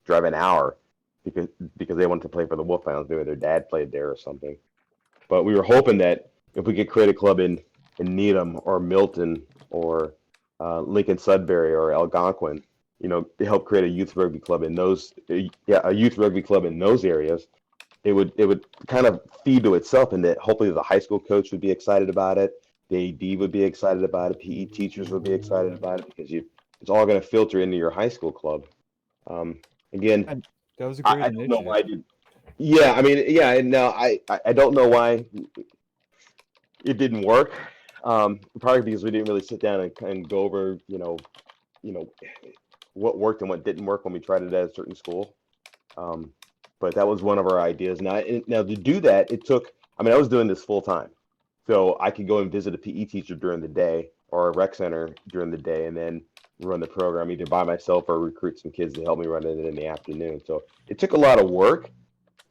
drive an hour because they wanted to play for the Wolfhounds. Maybe their dad played there or something. But we were hoping that if we could create a club in Needham or Milton or Lincoln Sudbury or Algonquin, to help create a youth rugby club in those, a youth rugby club in those areas, it would kind of feed to itself, and that hopefully the high school coach would be excited about it, the AD would be excited about it, PE teachers would be excited about it, because it's all going to filter into your high school club. Again, and that was a great initiative. I don't know why I did. Yeah, I mean, yeah, and now I don't know why it didn't work. Probably because we didn't really sit down and go over, what worked and what didn't work when we tried it at a certain school. But that was one of our ideas. Now to do that, it took. I mean, I was doing this full time, So I could go and visit a PE teacher during the day or a rec center during the day, and then run the program either by myself or recruit some kids to help me run it in the afternoon. So it took a lot of work.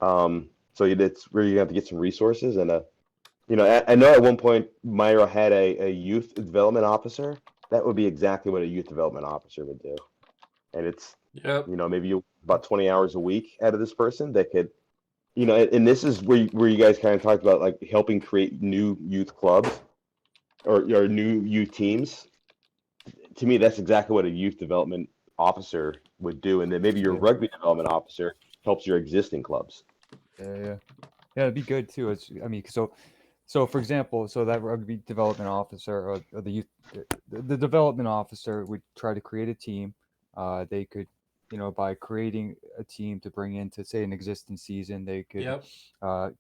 So it's where you have to get some resources and I know at one point Myra had a youth development officer. That would be exactly what a youth development officer would do. And it's Yep. maybe about 20 hours a week out of this person that could, and this is where you guys kind of talked about like helping create new youth clubs or new youth teams. To me, that's exactly what a youth development officer would do. And then maybe your Yeah. rugby development officer helps your existing clubs. Yeah, it'd be good too. So for example, so that rugby development officer or the youth, the development officer would try to create a team. They could, by creating a team to bring into, say, an existing season, they could, Yep.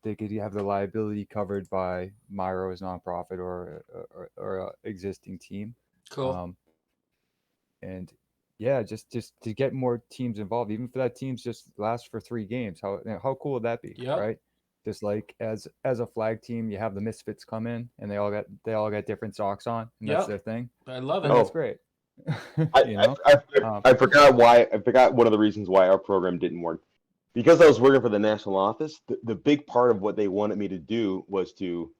they could have the liability covered by Myro's nonprofit or a existing team. Cool. And yeah, just to get more teams involved, even if that teams just lasts for 3 games, how cool would that be, Yep. right? Just like as a flag team, you have the misfits come in and they all got different socks on, and that's Yep. their thing. I love And it. that's great. I forgot why. I forgot one of the reasons why our program didn't work. Because I was working for the national office, the big part of what they wanted me to do was to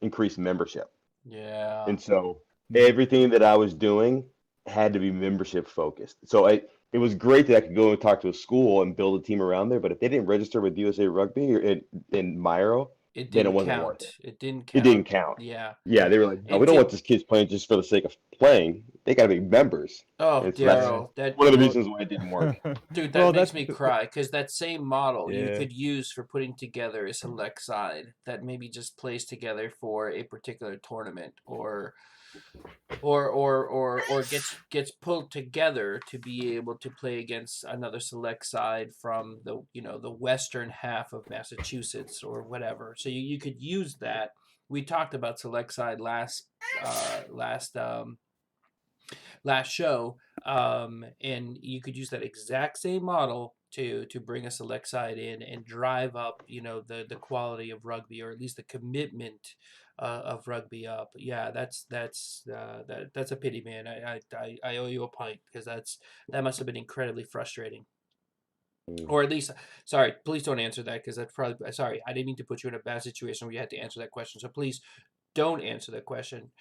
increase membership. Yeah. And so everything that I was doing had to be membership focused. So it was great that I could go and talk to a school and build a team around there. But if they didn't register with USA Rugby or in Myro, It then it didn't wasn't worth count. it. It didn't It count. didn't count. Yeah. Yeah, they were like, no, And we don't to- want this kids playing just for the sake of playing. They got to be members. Oh, And so that's Daryl, that one of the well, reasons why it didn't work. dude, that Well, makes that's me cry because that same model you Yeah. could use for putting together a select side that maybe just plays together for a particular tournament or gets pulled together to be able to play against another select side from the western half of Massachusetts or whatever. So you could use that. We talked about select side last show, and you could use that exact same model to bring a select side in and drive up the quality of rugby, or at least the commitment of rugby up. Yeah, that's a pity, man. I owe you a pint because that must have been incredibly frustrating. Or at least, sorry, please don't answer that because that's probably, sorry, I didn't mean to put you in a bad situation where you had to answer that question. So please don't answer that question.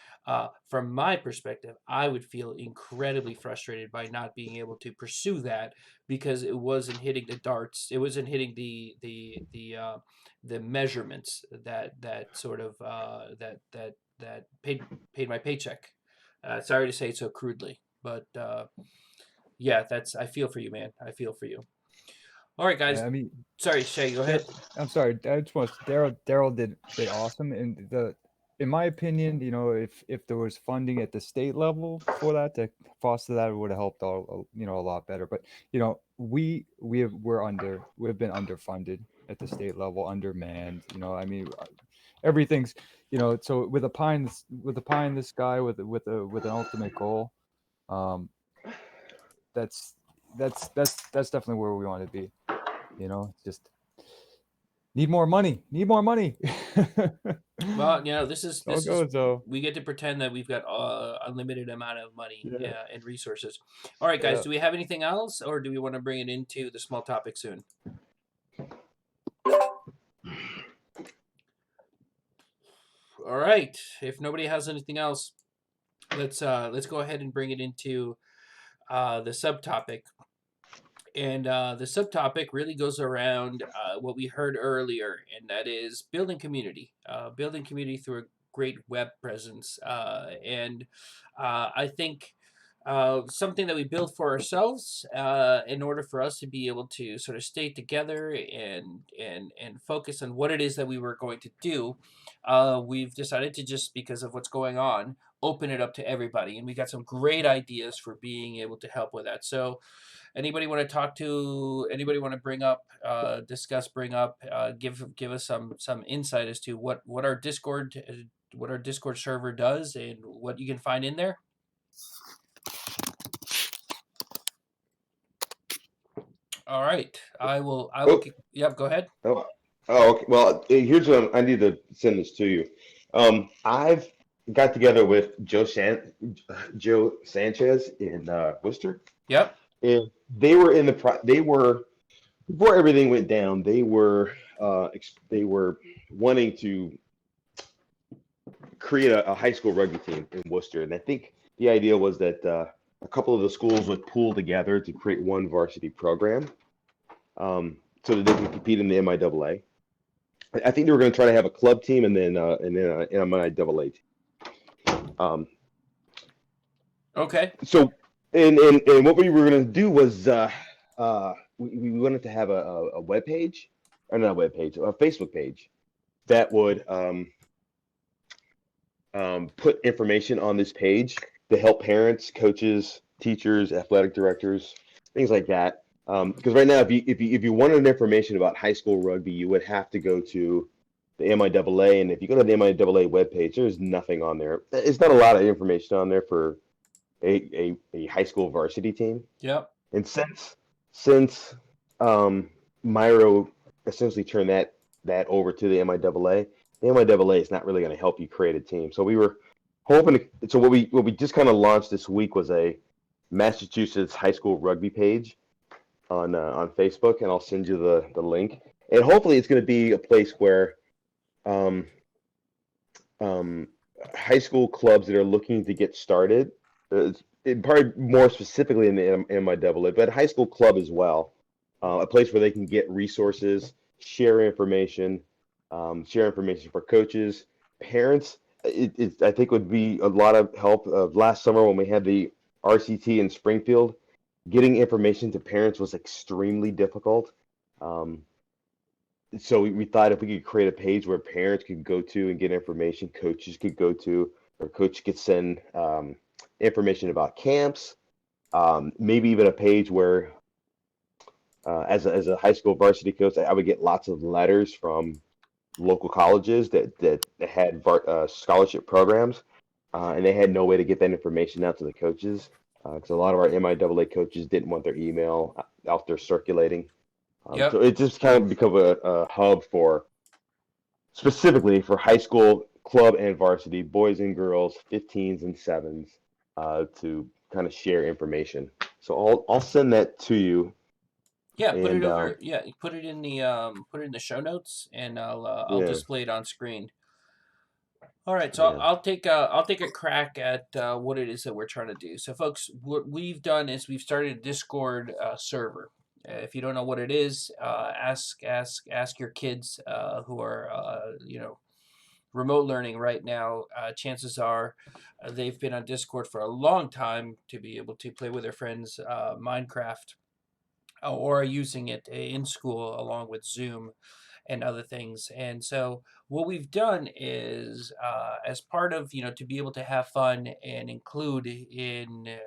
From my perspective, I would feel incredibly frustrated by not being able to pursue that because it wasn't hitting the darts. It wasn't hitting the measurements that sort of that paid my paycheck. Sorry to say it so crudely, but yeah, I feel for you, man. I feel for you. All right, guys. I mean, Sorry, Shay, go ahead. I'm sorry. I just want Daryl did awesome, and in my opinion, if there was funding at the state level for that to foster that, it would have helped a lot better. But we've been underfunded at the state level, undermanned. I mean, everything's so with a pie in the sky with an ultimate goal, that's definitely where we want to be. Just need more money. Well, this is though. we get to pretend that we've got unlimited amount of money Yeah. and resources. All right, guys, Yeah. do we have anything else, or do we want to bring it into the small topic soon? All right, if nobody has anything else, let's go ahead and bring it into the subtopic. And the subtopic really goes around what we heard earlier, and that is building community through a great web presence. And I think something that we build for ourselves in order for us to be able to sort of stay together and focus on what it is that we were going to do. We've decided to, just because of what's going on, open it up to everybody, and we got some great ideas for being able to help with that. So anybody want to bring up, discuss, give us some insight as to what our Discord server does and what you can find in there? All right, I will. Yep, go ahead. Oh, okay. Well, here's what I need to send this to you. I've got together with Joe Sanchez in Worcester, Yep. and they were in the they were before everything went down. They were wanting to create a high school rugby team in Worcester, and I think the idea was that a couple of the schools would pool together to create one varsity program, so that they could compete in the MIAA. I think they were going to try to have a club team and then an MIAA team. Okay. So and what we were going to do was we wanted to have a web page, or not a web page, a Facebook page that would put information on this page to help parents, coaches, teachers, athletic directors, things like that. Because right now, if you wanted information about high school rugby, you would have to go to the MIAA, and if you go to the MIAA webpage, there's nothing on there. It's not a lot of information on there for a high school varsity team. Yep. And since Myro essentially turned that over to the MIAA is not really going to help you create a team. So we were hoping to, so what we just kind of launched this week was a Massachusetts high school rugby page on Facebook, and I'll send you the link. And hopefully it's going to be a place where high school clubs that are looking to get started, probably more specifically in the MIAA, but high school club as well, a place where they can get resources, share information for coaches, parents. I think would be a lot of help. Last summer when we had the RCT in Springfield, getting information to parents was extremely difficult. So we thought if we could create a page where parents could go to and get information, coaches could go to, or coach could send information about camps, maybe even a page where, as a high school varsity coach, I would get lots of letters from local colleges that had scholarship programs, and they had no way to get that information out to the coaches, because a lot of our MIAA coaches didn't want their email out there circulating. Yep. So it just kind of become a hub specifically for high school club and varsity, boys and girls, 15s and 7s, to kind of share information. So I'll send that to you. Yeah, put it And over. Yeah, put it in the show notes, and I'll Yeah. display it on screen. All right, so Yeah. I'll take a crack at what it is that we're trying to do. So, folks, what we've done is we've started a Discord server. If you don't know what it is, ask your kids who are remote learning right now. Chances are they've been on Discord for a long time to be able to play with their friends Minecraft, or are using it in school along with Zoom and other things. And so what we've done is, as part of, to be able to have fun and include in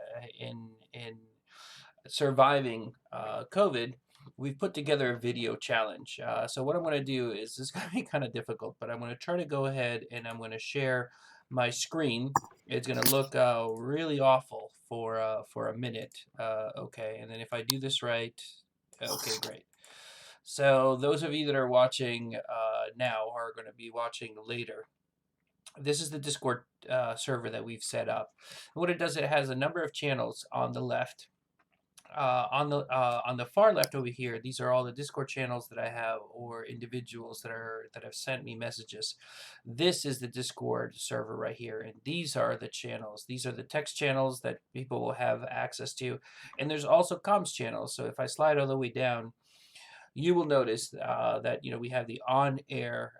surviving COVID, we've put together a video challenge. So what I'm going to do is, this is going to be kind of difficult, but I'm going to try to go ahead and I'm going to share my screen. It's going to look really awful for a minute. Okay, and then if I do this right, okay, great. So those of you that are watching now are going to be watching later. This is the Discord server that we've set up. And what it does, it has a number of channels on the left. On the far left over here, these are all the Discord channels that I have, or individuals that have sent me messages. This is the Discord server right here, and these are the channels. These are the text channels that people will have access to, and there's also comms channels. So if I slide all the way down, you will notice that we have the on-air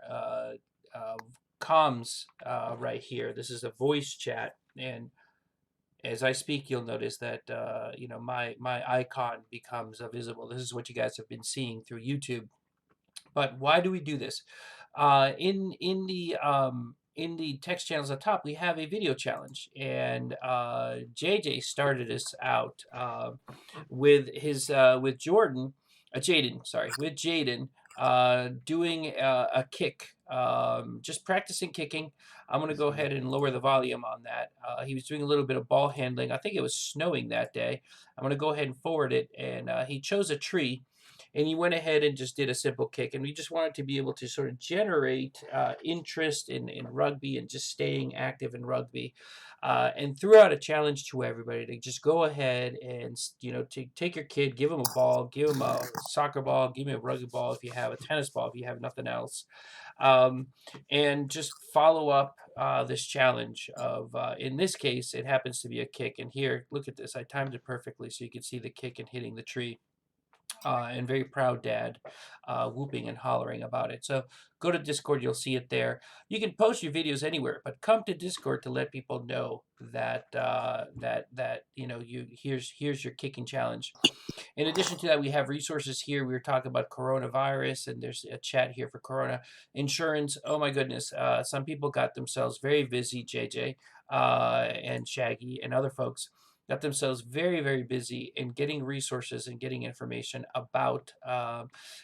comms right here. This is a voice chat, and as I speak, you'll notice that my icon becomes visible. This is what you guys have been seeing through YouTube. But why do we do this? In the text channels at the top, we have a video challenge, and JJ started us out with Jaden, doing a kick, just practicing kicking. I'm going to go ahead and lower the volume on that. He was doing a little bit of ball handling. I think it was snowing that day. I'm going to go ahead and forward it, and he chose a tree. and you went ahead and just did a simple kick. And we just wanted to be able to sort of generate interest in rugby and just staying active in rugby. And threw out a challenge to everybody to just go ahead and, take your kid, give him a ball, give him a soccer ball, give him a rugby ball if you have a tennis ball, if you have nothing else, and just follow up this challenge of, in this case, it happens to be a kick. And here, look at this. I timed it perfectly so you can see the kick and hitting the tree. And very proud dad whooping and hollering about it. So go to Discord, you'll see it there. You can post your videos anywhere, but come to Discord to let people know that here's your kicking challenge. In addition to that, we have resources here. We were talking about coronavirus, and there's a chat here for corona insurance. Oh my goodness, some people got themselves very busy. JJ and Shaggy and other folks got themselves very, very busy in getting resources and getting information about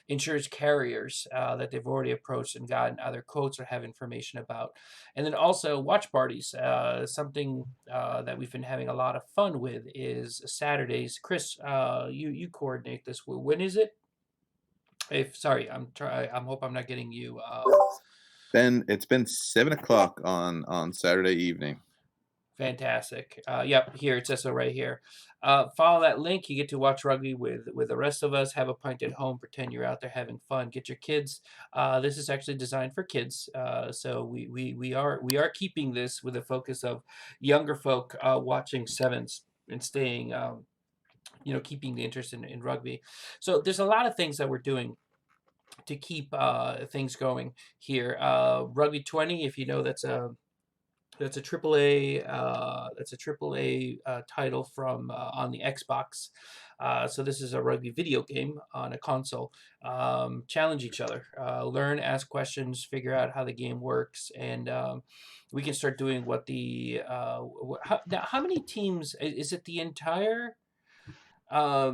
insurance carriers that they've already approached and gotten other quotes or have information about. And then also watch parties. Something that we've been having a lot of fun with is Saturdays. Chris, you coordinate this. When is it? I hope I'm not getting you. It's been 7 o'clock on Saturday evening. Fantastic. Yep, here it says so right here. Follow that link. You get to watch rugby with the rest of us. Have a pint at home. Pretend you're out there having fun. Get your kids. This is actually designed for kids. So we are keeping this with a focus of younger folk watching sevens and staying, keeping the interest in rugby. So there's a lot of things that we're doing to keep things going here. Rugby 20, if you know, that's a AAA. That's a AAA title from on the Xbox. So this is a rugby video game on a console. Challenge each other, learn, ask questions, figure out how the game works, and we can start doing what the how many teams is it? The entire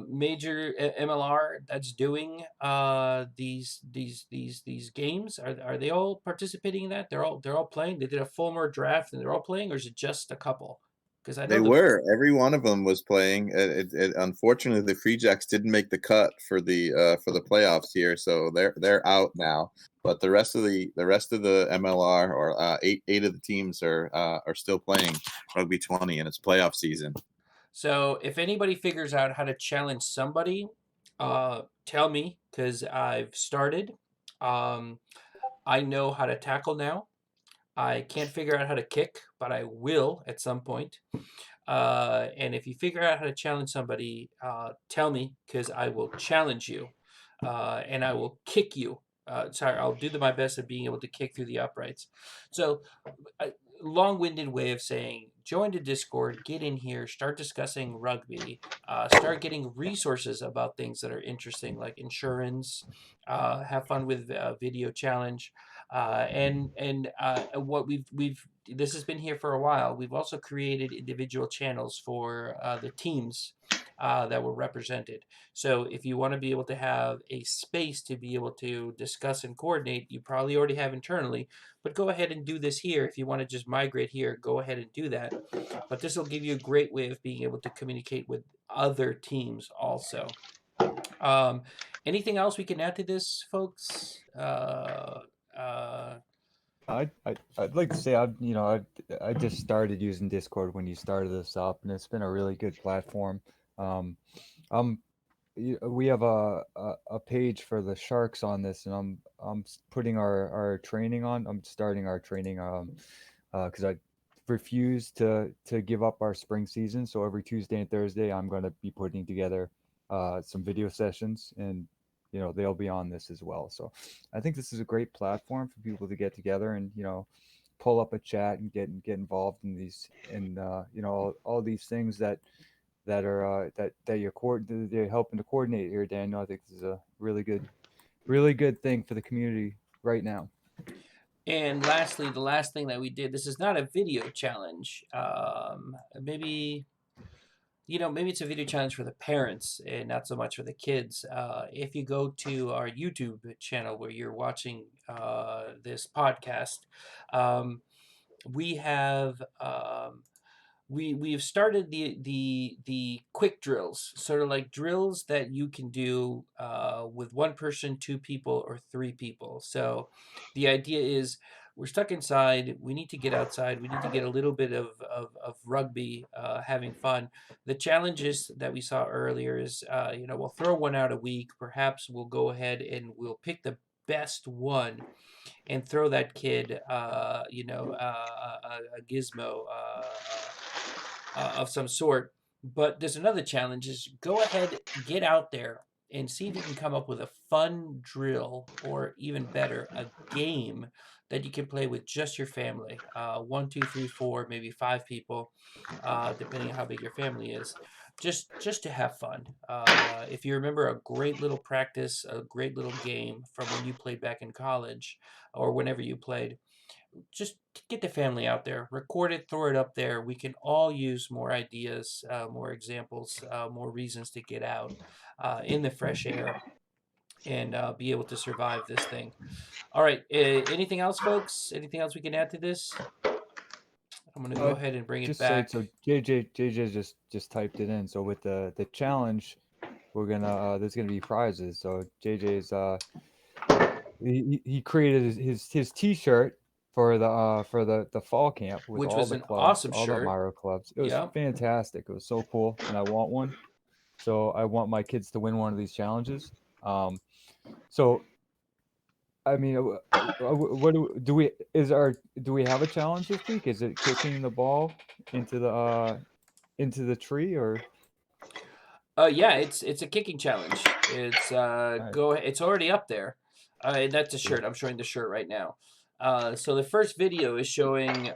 major MLR that's doing these games? Are they all participating in that? They're all playing. They did a full more draft and they're all playing, or is it just a couple? Because I know They were. Every one of them was playing. Unfortunately, the Free Jacks didn't make the cut for the playoffs here, so they're out now. But the rest of the MLR, or eight of the teams are still playing Rugby 20, and it's playoff season. So if anybody figures out how to challenge somebody, tell me, because I've started. I know how to tackle now. I can't figure out how to kick, but I will at some point. And if you figure out how to challenge somebody, tell me, because I will challenge you, and I will kick you. I'll do my best at being able to kick through the uprights. So, a long-winded way of saying, join the Discord, get in here, start discussing rugby, start getting resources about things that are interesting, like insurance, have fun with video challenge. And what we've this has been here for a while. We've also created individual channels for the teams that were represented. So if you want to be able to have a space to be able to discuss and coordinate, you probably already have internally, but go ahead and do this here. If you want to just migrate here, go ahead and do that. But this will give you a great way of being able to communicate with other teams also. Anything else we can add to this, folks? I'd like to say I just started using Discord when you started this up, and it's been a really good platform. We have a page for the Sharks on this, and I'm putting our training on. I'm starting our training because I refuse to give up our spring season. So every Tuesday and Thursday, I'm going to be putting together some video sessions, and they'll be on this as well. So I think this is a great platform for people to get together and pull up a chat and get involved in these, and all these things that are that you're helping to coordinate here, Daniel. I think this is a really good thing for the community right now. And lastly, the last thing that we did, this is not a video challenge. Maybe it's a video challenge for the parents and not so much for the kids. If you go to our YouTube channel where you're watching this podcast, we have we've started the quick drills, sort of like drills that you can do with one person, two people, or three people. So the idea is we're stuck inside. We need to get outside. We need to get a little bit of rugby, having fun. The challenges that we saw earlier is, we'll throw one out a week. Perhaps we'll go ahead and we'll pick the best one and throw that kid, a gizmo of some sort. But there's another challenge: is go ahead, get out there, and see if you can come up with a fun drill, or even better, a game that you can play with just your family. 1, 2, 3, 4, maybe 5 people, depending on how big your family is. Just to have fun. If you remember a great little practice, a great little game from when you played back in college, or whenever you played, just get the family out there, record it, throw it up there. We can all use more ideas, more examples, more reasons to get out in the fresh air and be able to survive this thing. All right. Anything else, folks? Anything else we can add to this? I'm going to go ahead and bring it Just back. so JJ just typed it in. So with the challenge, we're gonna there's gonna be prizes. So JJ's he created his T-shirt for the fall camp with Which all was the an clubs, awesome all the shirt. Myro clubs. It was Yep. fantastic. It was so cool, and I want one. So I want my kids to win one of these challenges. So I mean, what do we have a challenge this week? Is it kicking the ball into the tree, or Yeah, it's a kicking challenge. It's Alright. It's already up there. That's a shirt. I'm showing the shirt right now. So the first video is showing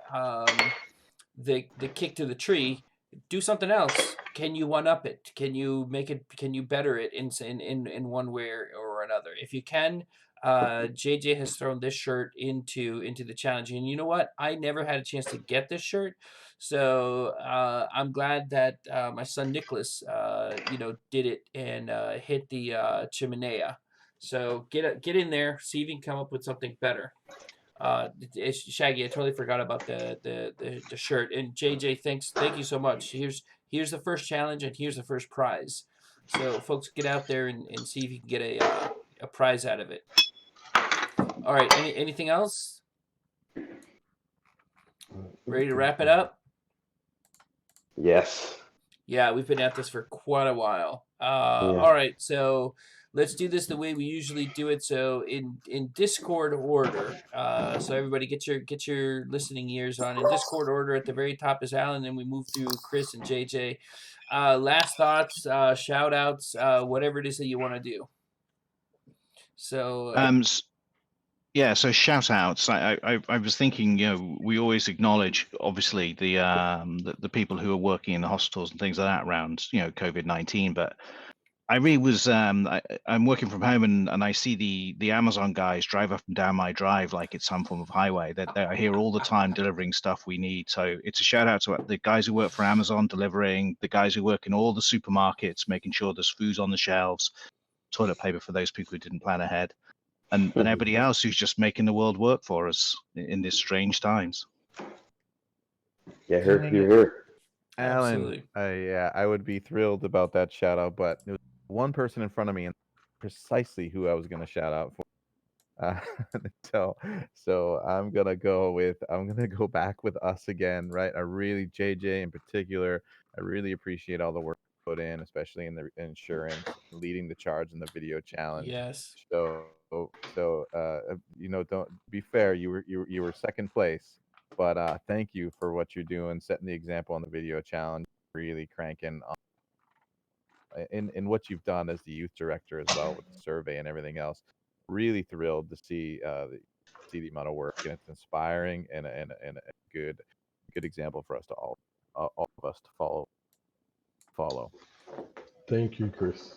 the kick to the tree. Do something else. Can you one up it? Can you make it? Can you better it in one way or another? If you can, JJ has thrown this shirt into the challenge, and you know what? I never had a chance to get this shirt, so I'm glad that my son Nicholas, did it and hit the chimenea. So get in there, see if you can come up with something better. Shaggy, I totally forgot about the shirt. And JJ, thank you so much. Here's the first challenge, and here's the first prize. So folks, get out there and see if you can get a prize out of it. All right, anything else? Ready to wrap it up? Yes. Yeah, we've been at this for quite a while. Yeah. All right, so let's do this the way we usually do it. So in Discord order. So everybody get your listening ears on. In Discord order, at the very top is Alan, and we move through Chris and JJ. Last thoughts, shout outs, whatever it is that you want to do. So Yeah, so shout outs. I was thinking, we always acknowledge, obviously, the people who are working in the hospitals and things like that around, COVID-19. But I really was, I'm working from home, and I see the Amazon guys drive up and down my drive like it's some form of highway. That they're here all the time delivering stuff we need. So it's a shout out to the guys who work for Amazon delivering, the guys who work in all the supermarkets, making sure there's food on the shelves, toilet paper for those people who didn't plan ahead. And everybody else who's just making the world work for us in these strange times. Yeah, here. Alan, I would be thrilled about that shout out, but there was one person in front of me, and precisely who I was going to shout out for. So I'm gonna go back with us again, right? I really, JJ in particular, I really appreciate all the work put in, especially in the insurance, leading the charge in the video challenge. Yes. So don't be fair. You were second place, but thank you for what you're doing, setting the example on the video challenge, really cranking on in what you've done as the youth director as well with the survey and everything else. Really thrilled to see the amount of work, and it's inspiring and a good example for us to all of us to follow. Thank you, Chris.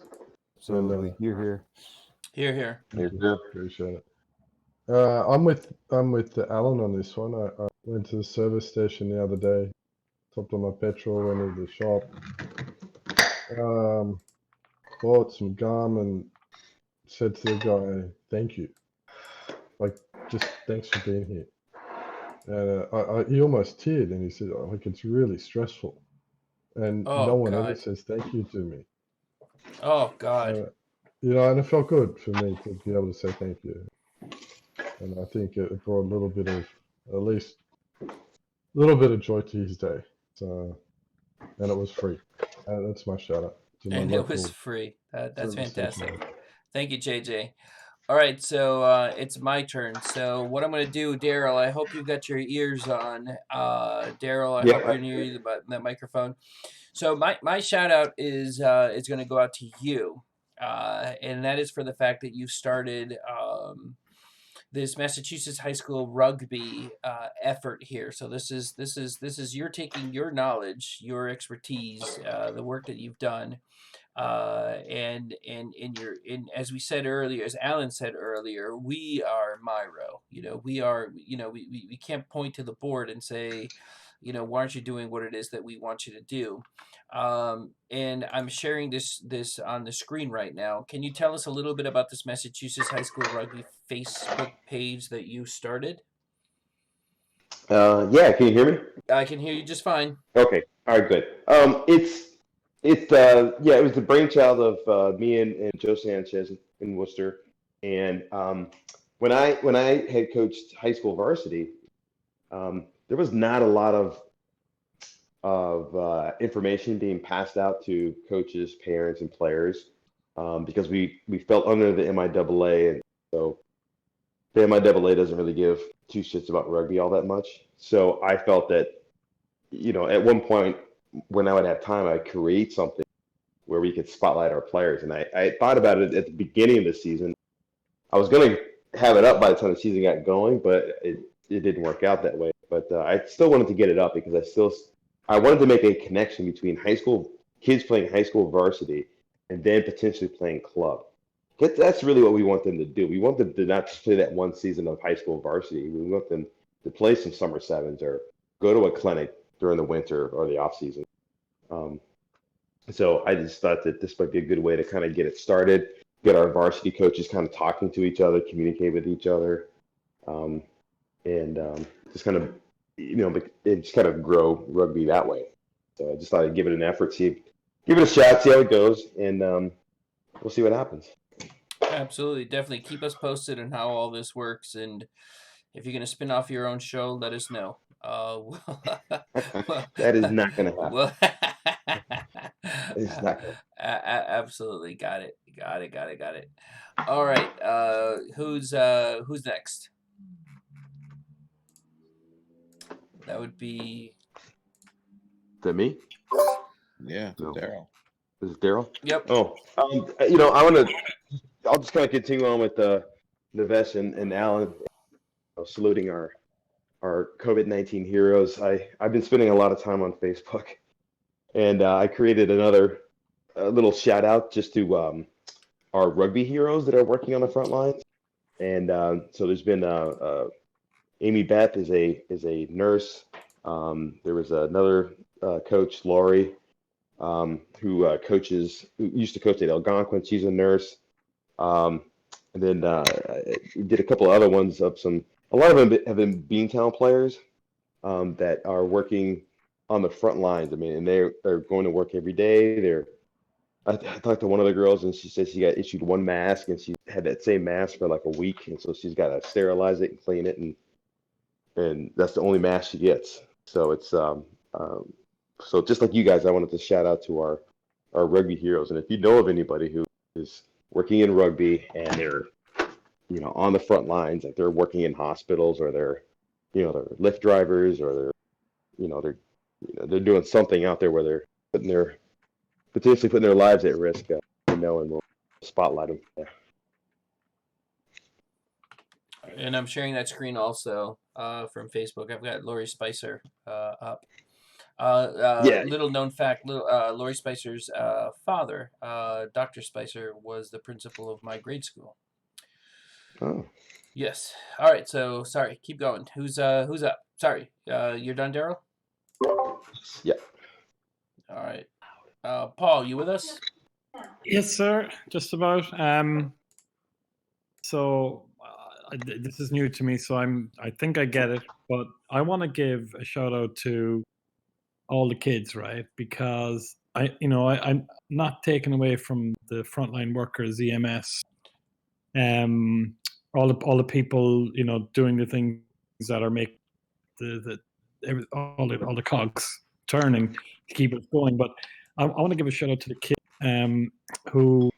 absolutely here. Here. Thank you. Appreciate it. I'm with Alan on this one. I went to the service station the other day, topped on my petrol, went into the shop, bought some gum, and said to the guy, "Thank you. Like, just thanks for being here." And he almost teared, and he said, like, it's really stressful. And Oh no one ever God. says thank you to me. Oh God. And it felt good for me to be able to say thank you. And I think it brought a little bit of, at least a little bit of joy to his day. So, and it was free. That's my shout out to my And it was local free. That's service station. fantastic. Thank you, JJ. All right, so it's my turn. So what I'm going to do, Daryl, I hope you've got your ears on. Daryl, I Yeah. hope you're near that microphone. So my shout out is going to go out to you, and that is for the fact that you started this Massachusetts high school rugby effort here. So this is you're taking your knowledge, your expertise, the work that you've done, and as we said earlier, as Alan said earlier, we are Myro. We can't point to the board and say, why aren't you doing what it is that we want you to do? And I'm sharing this on the screen right now. Can you tell us a little bit about this Massachusetts High School Rugby Facebook page that you started? Yeah. Can you hear me? I can hear you just fine. Okay. All right. Good. It was the brainchild of me and Joe Sanchez in Worcester, and when I had coached high school varsity, there was not a lot of information being passed out to coaches, parents, and players, because we felt under the MIAA, and so the MIAA doesn't really give two shits about rugby all that much. So I felt that, at one point when I would have time, I'd create something where we could spotlight our players. And I thought about it at the beginning of the season. I was going to have it up by the time the season got going, but it didn't work out that way. But I still wanted to get it up because I wanted to make a connection between high school kids playing high school varsity and then potentially playing club. That's really what we want them to do. We want them to not just play that one season of high school varsity. We want them to play some summer sevens or go to a clinic during the winter or the off season. So I just thought that this might be a good way to kind of get it started, get our varsity coaches kind of talking to each other, communicate with each other, and just kind of, it just kind of grow rugby that way. So I just thought I'd give it an effort, give it a shot, see how it goes, and we'll see what happens. Absolutely, definitely keep us posted on how all this works, and if you're going to spin off your own show, let us know. That is not going to happen. Well, It's not gonna. Absolutely, got it. All right, who's next? That would be. Is that me? Yeah, No. Daryl. Is it Daryl? Yep. Oh, I'll just kind of continue on with Navesh and Alan, saluting our COVID-19 heroes. I've been spending a lot of time on Facebook, and I created another little shout out just to our rugby heroes that are working on the front lines. And so there's been Amy Beth is a nurse. There was another coach, Laurie, who used to coach at Algonquin. She's a nurse. And then we did a couple of other ones of a lot of them have been Beantown players that are working on the front lines. I mean, and they're going to work every day. I talked to one of the girls, and she said she got issued one mask, and she had that same mask for like a week, and so she's got to sterilize it and clean it, and that's the only mask she gets. So it's so just like you guys, I wanted to shout out to our rugby heroes, and if you know of anybody who is working in rugby and they're on the front lines, like they're working in hospitals, or they're they're Lyft drivers, or they're doing something out there where they're potentially putting their lives at risk, and we'll spotlight them. Yeah. And I'm sharing that screen also from Facebook. I've got Lori Spicer up. Yeah. Little known fact, Lori Spicer's father, Dr. Spicer, was the principal of my grade school. Oh. Yes. All right. So sorry. Keep going. Who's up? Sorry. You're done, Daryl? Yeah. All right. Paul, you with us? Yes, sir. Just about. So this is new to me, so I think I get it, but I want to give a shout out to all the kids, right? Because I'm not taking away from the frontline workers, EMS, all the people, doing the things that are making all the cogs turning to keep it going. But I want to give a shout out to the kid who,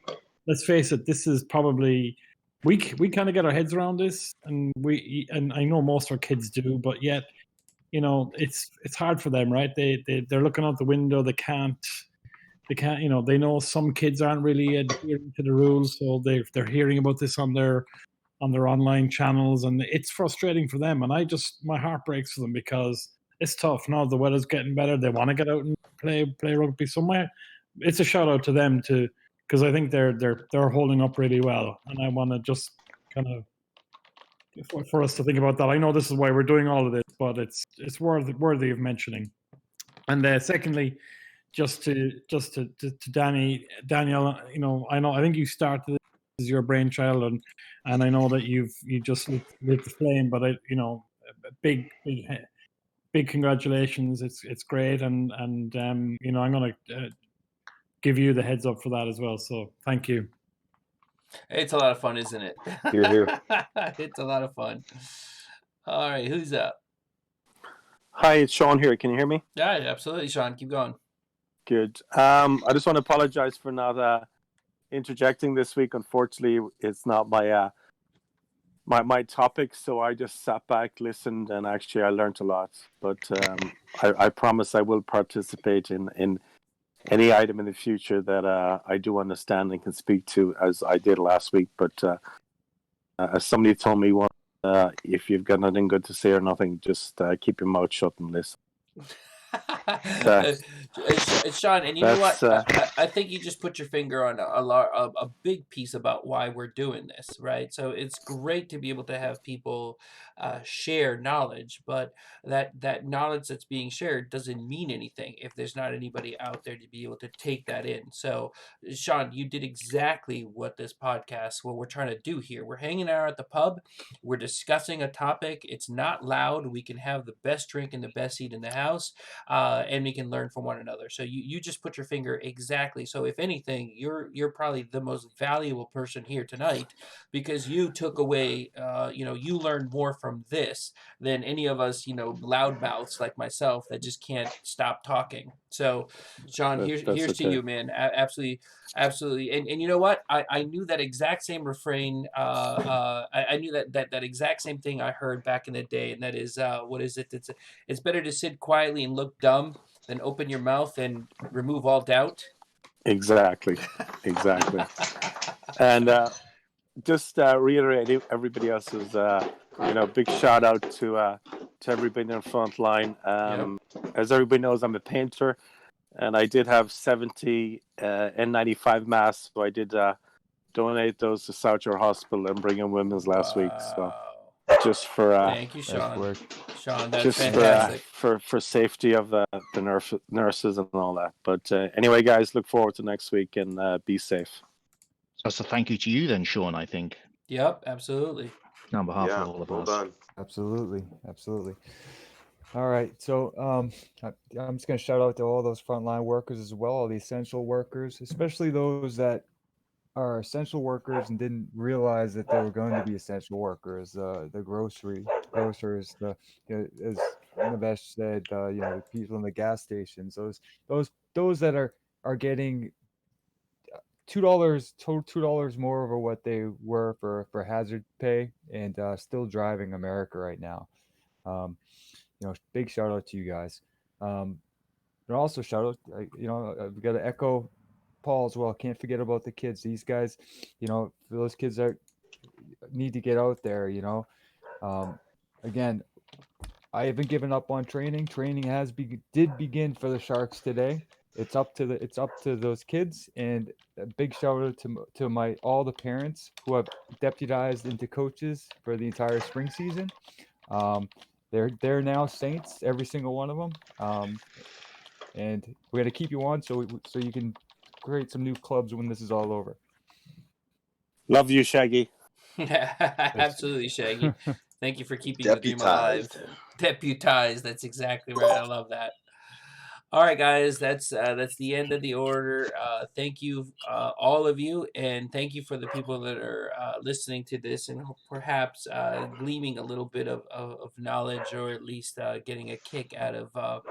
let's face it, this is probably we kind of get our heads around this, and I know most of our kids do, but yet it's hard for them, right? They're looking out the window. They can't they know some kids aren't really adhering to the rules, so they're hearing about this on their online channels, and it's frustrating for them. And my heart breaks for them because it's tough. Now the weather's getting better. They want to get out and play rugby. So it's a shout out to them because I think they're holding up really well, and I want to just kind of for us to think about that. I know this is why we're doing all of this, but it's worthy of mentioning. And secondly, just to Daniel, I think you started this as your brainchild, and I know that you just lit the flame, but big congratulations. It's great, and I'm going to give you the heads up for that as well. So thank you. It's a lot of fun, isn't it? Hear, hear. It's a lot of fun. All right, who's up? Hi, it's Sean here. Can you hear me? Yeah, absolutely, Sean. Keep going. Good. I just want to apologize for not interjecting this week. Unfortunately, it's not my my topic, so I just sat back, listened, and actually I learned a lot. But I promise I will participate in any item in the future that I do understand and can speak to, as I did last week. But as somebody told me once, if you've got nothing good to say or nothing, just keep your mouth shut and listen. Sean, and you know what? I think you just put your finger on a big piece about why we're doing this, right? So it's great to be able to have people share knowledge, but that knowledge that's being shared doesn't mean anything if there's not anybody out there to be able to take that in. So, Sean, you did exactly what we're trying to do here. We're hanging out at the pub. We're discussing a topic. It's not loud. We can have the best drink and the best seat in the house. And we can learn from one another. So you just put your finger exactly. So if anything, you're probably the most valuable person here tonight because you took away, you learned more from this than any of us, loudmouths like myself that just can't stop talking. So, Sean, here's okay. to you, man. Absolutely. And you know what? I knew that exact same refrain. I knew that exact same thing I heard back in the day, and that is, what is it? It's better to sit quietly and look dumb than open your mouth and remove all doubt. Exactly. And just reiterate everybody else's, big shout out to everybody in the front line. As everybody knows, I'm a painter, and I did have 70 N95 masks, so I did donate those to South Shore Hospital and bring in women's last week. So just for thank you, Sean. Sean, that's just fantastic. for safety of the nurses and all that. But anyway, guys, look forward to next week and be safe. That's a thank you to you then, Sean, I think. Yep, absolutely. On behalf of all of us. Done. Absolutely. All right, so I'm just going to shout out to all those frontline workers as well, all the essential workers, especially those that are essential workers and didn't realize that they were going to be essential workers. The grocers, as Navesh said, the people in the gas stations, those that are getting $2 more over what they were for hazard pay and still driving America right now. Big shout out to you guys. And also shout out, we got to echo Paul as well. Can't forget about the kids. These guys, for those kids that need to get out there, again, I haven't given up on training. Training did begin for the Sharks today. It's up to those kids, and a big shout out to all the parents who have deputized into coaches for the entire spring season. They're now Saints, every single one of them, and we got to keep you on so you can create some new clubs when this is all over. Love you, Shaggy. Absolutely, Shaggy. Thank you for keeping the dream alive. Deputized. That's exactly right. I love that. All right, guys, that's the end of the order. Thank you, all of you, and thank you for the people that are listening to this and perhaps gleaming a little bit of knowledge, or at least getting a kick out of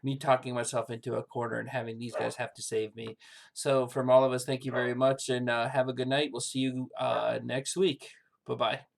me talking myself into a corner and having these guys have to save me. So from all of us, thank you very much, and have a good night. We'll see you next week. Bye-bye.